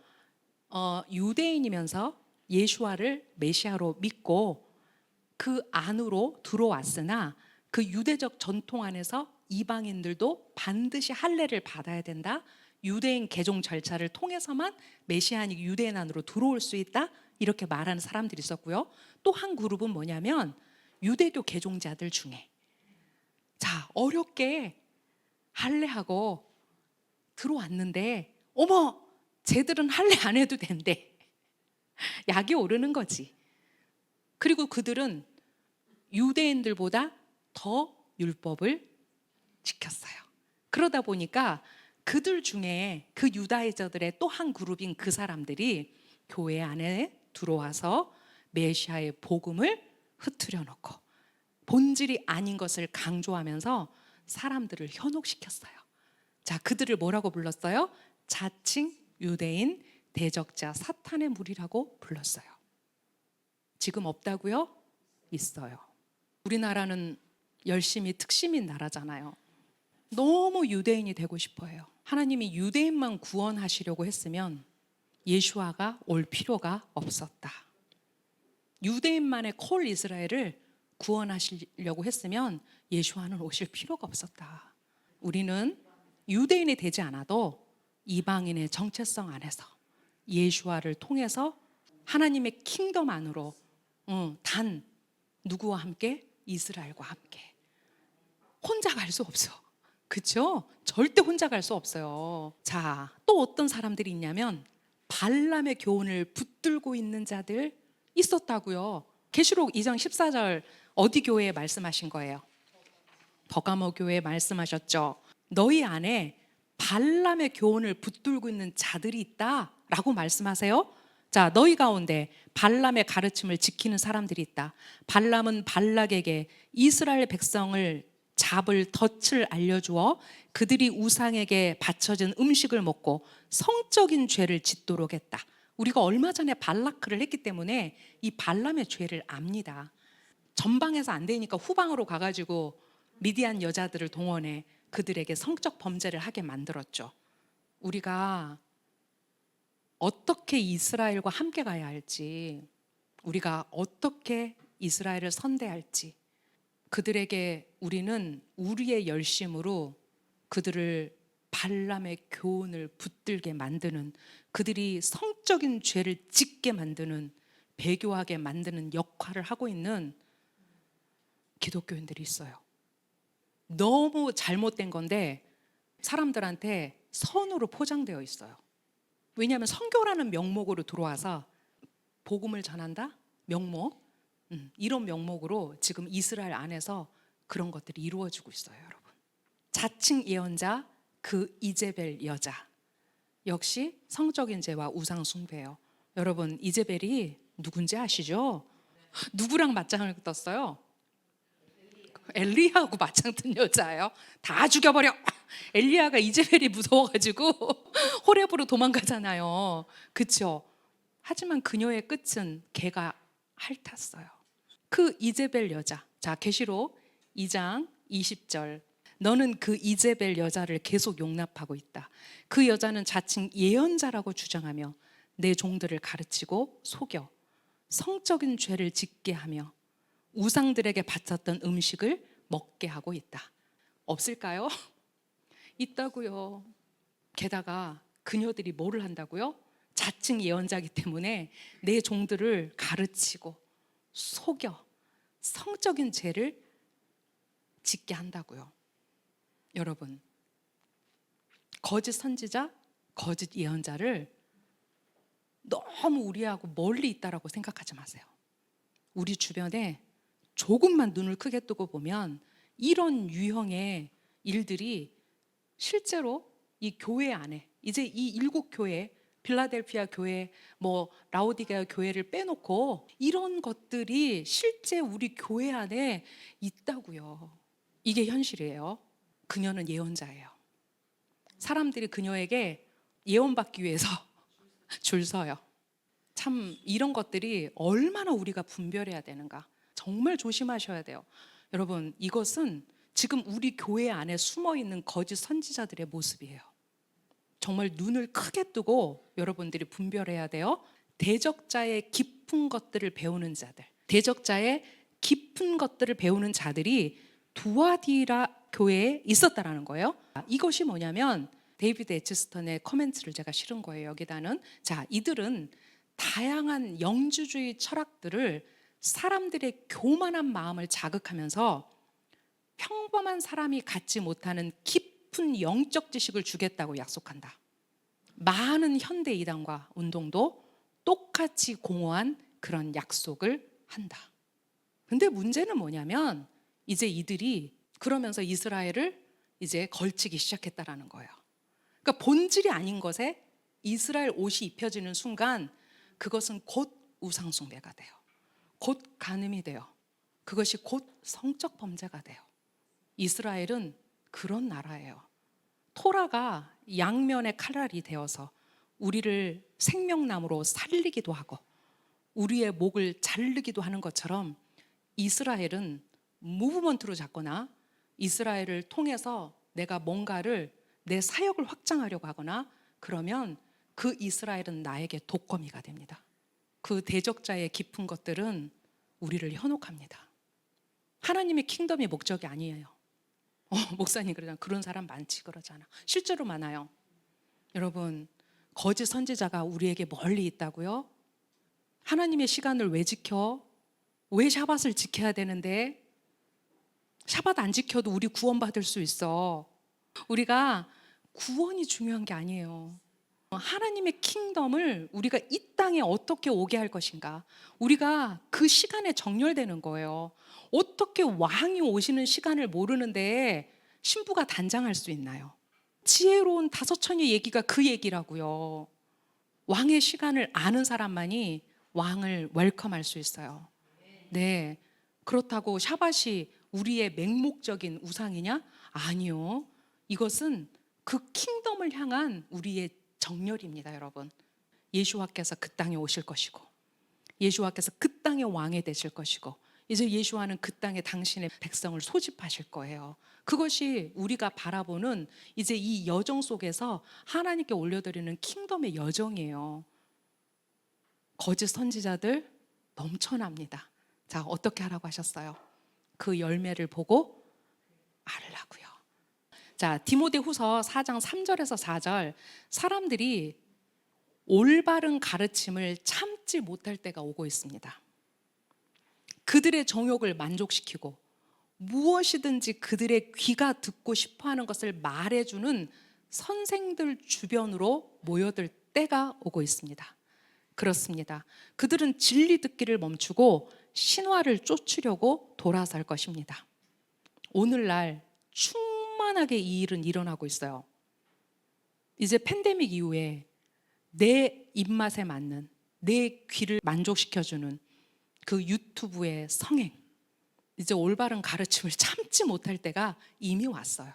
유대인이면서 예수와를 메시아로 믿고 그 안으로 들어왔으나 그 유대적 전통 안에서 이방인들도 반드시 할례를 받아야 된다, 유대인 개종 절차를 통해서만 메시아닉 유대인 안으로 들어올 수 있다, 이렇게 말하는 사람들이 있었고요. 또 한 그룹은 뭐냐면 유대교 개종자들 중에, 자, 어렵게 할례하고 들어왔는데 어머, 쟤들은 할례 안 해도 된대. 약이 오르는 거지. 그리고 그들은 유대인들보다 더 율법을 지켰어요. 그러다 보니까 그들 중에 그 유다인들의 또 한 그룹인 그 사람들이 교회 안에 들어와서 메시아의 복음을 흐트려 놓고 본질이 아닌 것을 강조하면서 사람들을 현혹시켰어요. 자, 그들을 뭐라고 불렀어요? 자칭 유대인, 대적자 사탄의 무리라고 불렀어요. 지금 없다고요? 있어요. 우리나라는 열심히 특심인 나라잖아요. 너무 유대인이 되고 싶어요. 하나님이 유대인만 구원하시려고 했으면 예수아가 올 필요가 없었다. 유대인만의 콜 이스라엘을 구원하시려고 했으면 예수아는 오실 필요가 없었다. 우리는 유대인이 되지 않아도 이방인의 정체성 안에서 예수아를 통해서 하나님의 킹덤 안으로 단 누구와 함께? 이스라엘과 함께. 혼자 갈 수 없어. 그렇죠? 절대 혼자 갈 수 없어요. 자, 또 어떤 사람들이 있냐면 발람의 교훈을 붙들고 있는 자들 있었다고요. 계시록 2장 14절 어디 교회에 말씀하신 거예요? 버가모 교회에 말씀하셨죠. 너희 안에 발람의 교훈을 붙들고 있는 자들이 있다라고 말씀하세요. 자, 너희 가운데 발람의 가르침을 지키는 사람들이 있다. 발람은 발락에게 이스라엘 백성을 잡을 덫을 알려주어 그들이 우상에게 바쳐진 음식을 먹고 성적인 죄를 짓도록 했다. 우리가 얼마 전에 발라크를 했기 때문에 이 발람의 죄를 압니다. 전방에서 안 되니까 후방으로 가가지고 미디안 여자들을 동원해 그들에게 성적 범죄를 하게 만들었죠. 우리가 어떻게 이스라엘과 함께 가야 할지, 우리가 어떻게 이스라엘을 선대할지, 그들에게 우리는 우리의 열심으로 그들을 발람의 교훈을 붙들게 만드는, 그들이 성적인 죄를 짓게 만드는, 배교하게 만드는 역할을 하고 있는 기독교인들이 있어요. 너무 잘못된 건데 사람들한테 선으로 포장되어 있어요. 왜냐하면 선교라는 명목으로 들어와서 복음을 전한다? 명목? 이런 명목으로 지금 이스라엘 안에서 그런 것들이 이루어지고 있어요, 여러분. 자칭 예언자, 그 이제벨 여자 역시 성적인 죄와 우상 숭배예요. 여러분, 이제벨이 누군지 아시죠? 누구랑 맞짱을 떴어요? 엘리야하고 맞짱 뜬 여자예요. 다 죽여버려. 엘리야가 이제벨이 무서워가지고 호렙으로 도망가잖아요. 그렇죠? 하지만 그녀의 끝은 개가 핥았어요. 그 이제벨 여자, 자, 계시록 2장 20절, 너는 그 이제벨 여자를 계속 용납하고 있다. 그 여자는 자칭 예언자라고 주장하며 내 종들을 가르치고 속여 성적인 죄를 짓게 하며 우상들에게 바쳤던 음식을 먹게 하고 있다. 없을까요? 있다고요. 게다가 그녀들이 뭐를 한다고요? 자칭 예언자이기 때문에 내 종들을 가르치고 속여 성적인 죄를 짓게 한다고요. 여러분, 거짓 선지자, 거짓 예언자를 너무 우리하고 멀리 있다라고 생각하지 마세요. 우리 주변에 조금만 눈을 크게 뜨고 보면 이런 유형의 일들이 실제로 이 교회 안에, 이제 이 7교회, 빌라델피아 교회, 뭐 라오디게아 교회를 빼놓고 이런 것들이 실제 우리 교회 안에 있다고요. 이게 현실이에요. 그녀는 예언자예요. 사람들이 그녀에게 예언받기 위해서 줄 서요. 참 이런 것들이 얼마나 우리가 분별해야 되는가, 정말 조심하셔야 돼요. 여러분, 이것은 지금 우리 교회 안에 숨어있는 거짓 선지자들의 모습이에요. 정말 눈을 크게 뜨고 여러분들이 분별해야 돼요. 대적자의 깊은 것들을 배우는 자들, 대적자의 깊은 것들을 배우는 자들이 두아디라 교회에 있었다라는 거예요. 이것이 뭐냐면 데이비드 에치스턴의 커멘트를 제가 실은 거예요. 여기다는, 자, 이들은 다양한 영주주의 철학들을 사람들의 교만한 마음을 자극하면서 평범한 사람이 갖지 못하는 깊은 영적 지식을 주겠다고 약속한다. 많은 현대 이단과 운동도 똑같이 공허한 그런 약속을 한다. 근데 문제는 뭐냐면 이제 이들이 그러면서 이스라엘을 이제 걸치기 시작했다라는 거예요. 그러니까 본질이 아닌 것에 이스라엘 옷이 입혀지는 순간 그것은 곧 우상숭배가 돼요. 곧 간음이 돼요. 그것이 곧 성적 범죄가 돼요. 이스라엘은 그런 나라예요. 토라가 양면의 칼날이 되어서 우리를 생명나무로 살리기도 하고 우리의 목을 자르기도 하는 것처럼 이스라엘은 무브먼트로 잡거나 이스라엘을 통해서 내가 뭔가를 내 사역을 확장하려고 하거나 그러면 그 이스라엘은 나에게 독거미가 됩니다. 그 대적자의 깊은 것들은 우리를 현혹합니다. 하나님의 킹덤의 목적이 아니에요. 목사님 그러잖아. 그런 사람 많지 그러잖아. 실제로 많아요. 여러분, 거짓 선지자가 우리에게 멀리 있다고요? 하나님의 시간을 왜 지켜? 왜 샤밧을 지켜야 되는데? 샤밧 안 지켜도 우리 구원받을 수 있어. 우리가 구원이 중요한 게 아니에요. 하나님의 킹덤을 우리가 이 땅에 어떻게 오게 할 것인가? 우리가 그 시간에 정렬되는 거예요. 어떻게 왕이 오시는 시간을 모르는데 신부가 단장할 수 있나요? 지혜로운 다섯 처녀 얘기가 그 얘기라고요. 왕의 시간을 아는 사람만이 왕을 웰컴할 수 있어요. 네, 그렇다고 샤밧이 우리의 맹목적인 우상이냐? 아니요. 이것은 그 킹덤을 향한 우리의 정렬입니다, 여러분. 예수와께서 그 땅에 오실 것이고 예수와께서 그 땅의 왕이 되실 것이고 이제 예수와는 그 땅에 당신의 백성을 소집하실 거예요. 그것이 우리가 바라보는 이제 이 여정 속에서 하나님께 올려드리는 킹덤의 여정이에요. 거짓 선지자들 넘쳐납니다. 자, 어떻게 하라고 하셨어요? 그 열매를 보고 알라고요. 자, 디모데후서 4장 3절에서 4절, 사람들이 올바른 가르침을 참지 못할 때가 오고 있습니다. 그들의 정욕을 만족시키고 무엇이든지 그들의 귀가 듣고 싶어하는 것을 말해주는 선생들 주변으로 모여들 때가 오고 있습니다. 그렇습니다. 그들은 진리 듣기를 멈추고 신화를 쫓으려고 돌아설 것입니다. 오늘날 충만하게 이 일은 일어나고 있어요. 이제 팬데믹 이후에 내 입맛에 맞는, 내 귀를 만족시켜주는 그 유튜브의 성행, 이제 올바른 가르침을 참지 못할 때가 이미 왔어요.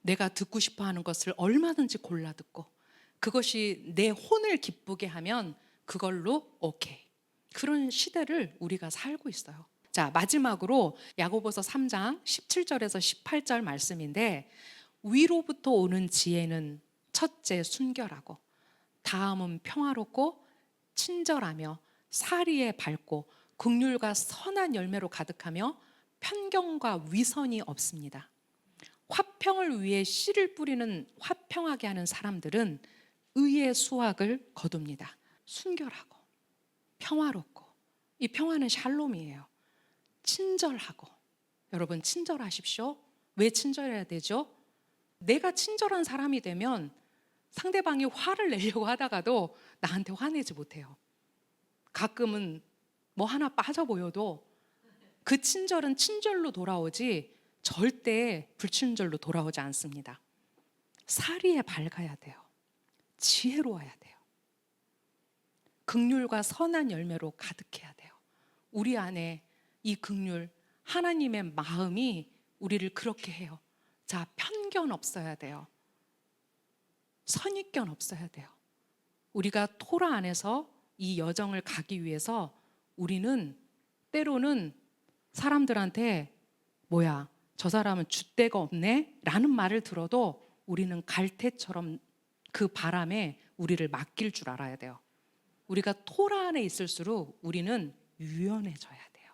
내가 듣고 싶어하는 것을 얼마든지 골라 듣고 그것이 내 혼을 기쁘게 하면 그걸로 오케이. 그런 시대를 우리가 살고 있어요. 자, 마지막으로 야고보서 3장 17절에서 18절 말씀인데, 위로부터 오는 지혜는 첫째 순결하고 다음은 평화롭고 친절하며 사리에 밝고 긍휼과 선한 열매로 가득하며 편견과 위선이 없습니다. 화평을 위해 씨를 뿌리는 화평하게 하는 사람들은 의의 수확을 거둡니다. 순결하고 평화롭고, 이 평화는 샬롬이에요. 친절하고, 여러분 친절하십시오. 왜 친절해야 되죠? 내가 친절한 사람이 되면 상대방이 화를 내려고 하다가도 나한테 화내지 못해요. 가끔은 뭐 하나 빠져 보여도 그 친절은 친절로 돌아오지 절대 불친절로 돌아오지 않습니다. 사리에 밝아야 돼요. 지혜로워야 돼요. 긍휼과 선한 열매로 가득해야 돼요. 우리 안에 이 긍휼, 하나님의 마음이 우리를 그렇게 해요. 자, 편견 없어야 돼요. 선입견 없어야 돼요. 우리가 토라 안에서 이 여정을 가기 위해서 우리는 때로는 사람들한테 뭐야, 저 사람은 줏대가 없네? 라는 말을 들어도 우리는 갈대처럼 그 바람에 우리를 맡길 줄 알아야 돼요. 우리가 토라 안에 있을수록 우리는 유연해져야 돼요.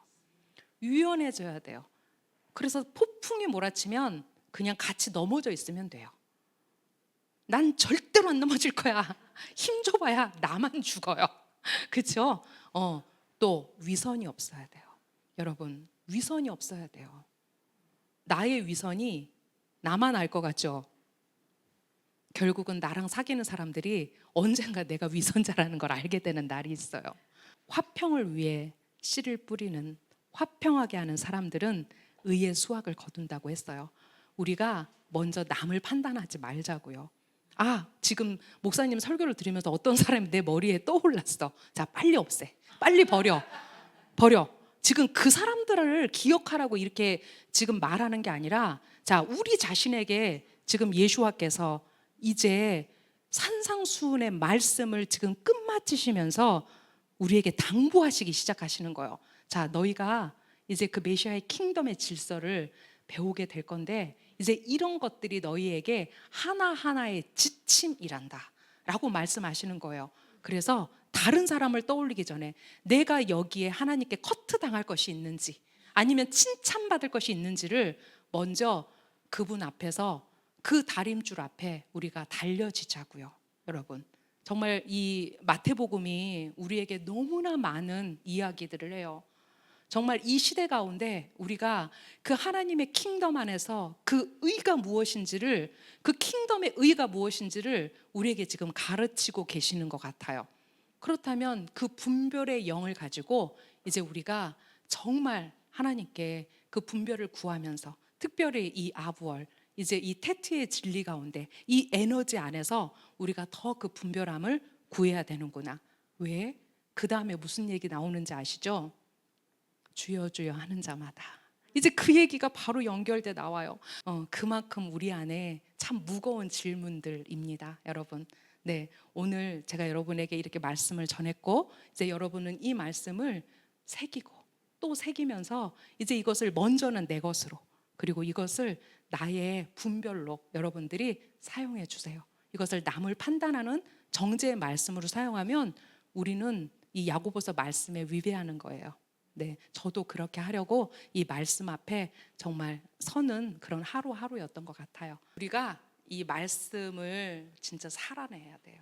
유연해져야 돼요. 그래서 폭풍이 몰아치면 그냥 같이 넘어져 있으면 돼요. 난 절대로 안 넘어질 거야. 힘 줘봐야 나만 죽어요. 그렇죠? 또 위선이 없어야 돼요. 여러분, 위선이 없어야 돼요. 나의 위선이 나만 알 것 같죠? 결국은 나랑 사귀는 사람들이 언젠가 내가 위선자라는 걸 알게 되는 날이 있어요. 화평을 위해 씨를 뿌리는, 화평하게 하는 사람들은 의의 수확을 거둔다고 했어요. 우리가 먼저 남을 판단하지 말자고요. 아, 지금 목사님 설교를 들으면서 어떤 사람이 내 머리에 떠올랐어. 자, 빨리 없애. 빨리 버려. 지금 그 사람들을 기억하라고 이렇게 지금 말하는 게 아니라, 자, 우리 자신에게 지금 예수와께서 이제 산상수훈의 말씀을 지금 끝마치시면서 우리에게 당부하시기 시작하시는 거예요. 자, 너희가 이제 그 메시아의 킹덤의 질서를 배우게 될 건데, 이제 이런 것들이 너희에게 하나하나의 지침이란다 라고 말씀하시는 거예요. 그래서 다른 사람을 떠올리기 전에 내가 여기에 하나님께 커트 당할 것이 있는지 아니면 칭찬받을 것이 있는지를 먼저 그분 앞에서, 그 다림줄 앞에 우리가 달려지자고요. 여러분, 정말 이 마태복음이 우리에게 너무나 많은 이야기들을 해요. 정말 이 시대 가운데 우리가 그 하나님의 킹덤 안에서 그 의가 무엇인지를, 그 킹덤의 의가 무엇인지를 우리에게 지금 가르치고 계시는 것 같아요. 그렇다면 그 분별의 영을 가지고 이제 우리가 정말 하나님께 그 분별을 구하면서, 특별히 이 아부월, 이제 이 테트의 진리 가운데 이 에너지 안에서 우리가 더 그 분별함을 구해야 되는구나. 왜? 그 다음에 무슨 얘기 나오는지 아시죠? 주여 주여 하는 자마다. 이제 그 얘기가 바로 연결돼 나와요. 그만큼 우리 안에 참 무거운 질문들입니다, 여러분. 네, 오늘 제가 여러분에게 이렇게 말씀을 전했고, 이제 여러분은 이 말씀을 새기고 또 새기면서 이제 이것을 먼저는 내 것으로, 그리고 이것을 나의 분별로 여러분들이 사용해 주세요. 이것을 남을 판단하는 정죄의 말씀으로 사용하면 우리는 이 야고보서 말씀에 위배하는 거예요. 네, 저도 그렇게 하려고 이 말씀 앞에 정말 서는 그런 하루하루였던 것 같아요. 우리가 이 말씀을 진짜 살아내야 돼요.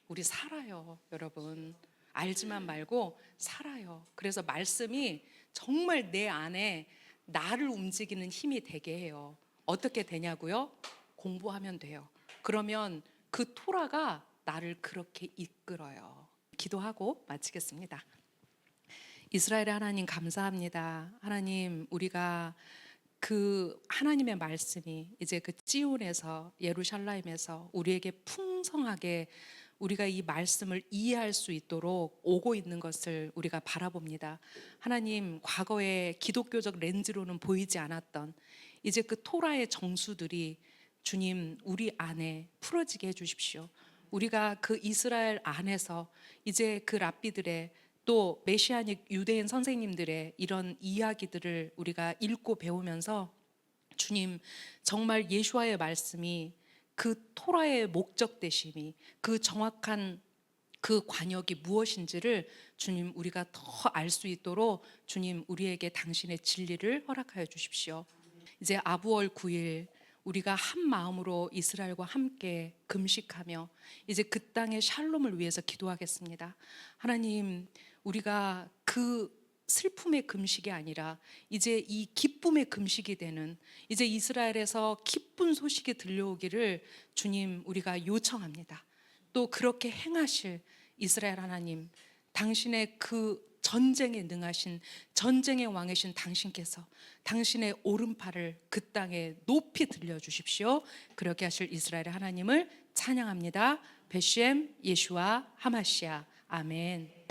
우리 살아요, 여러분. 알지만 말고 살아요. 그래서 말씀이 정말 내 안에 나를 움직이는 힘이 되게 해요. 어떻게 되냐고요? 공부하면 돼요. 그러면 그 토라가 나를 그렇게 이끌어요. 기도하고 마치겠습니다. 이스라엘의 하나님 감사합니다. 하나님, 우리가 그 하나님의 말씀이 이제 그 찌온에서, 예루살렘에서 우리에게 풍성하게 우리가 이 말씀을 이해할 수 있도록 오고 있는 것을 우리가 바라봅니다. 하나님, 과거의 기독교적 렌즈로는 보이지 않았던 이제 그 토라의 정수들이 주님 우리 안에 풀어지게 해주십시오. 우리가 그 이스라엘 안에서 이제 그 랍비들의, 또 메시아닉 유대인 선생님들의 이런 이야기들을 우리가 읽고 배우면서 주님, 정말 예수와의 말씀이 그 토라의 목적 되심이, 그 정확한 그 관역이 무엇인지를 주님 우리가 더 알 수 있도록 주님 우리에게 당신의 진리를 허락하여 주십시오. 이제 아부월 9일 우리가 한 마음으로 이스라엘과 함께 금식하며 이제 그 땅의 샬롬을 위해서 기도하겠습니다. 하나님, 우리가 그 슬픔의 금식이 아니라 이제 이 기쁨의 금식이 되는, 이제 이스라엘에서 기쁜 소식이 들려오기를 주님 우리가 요청합니다. 또 그렇게 행하실 이스라엘 하나님, 당신의 그 전쟁에 능하신, 전쟁의 왕이신 당신께서 당신의 오른팔을 그 땅에 높이 들려주십시오. 그렇게 하실 이스라엘의 하나님을 찬양합니다. 베셴 예슈아 하마시아 아멘.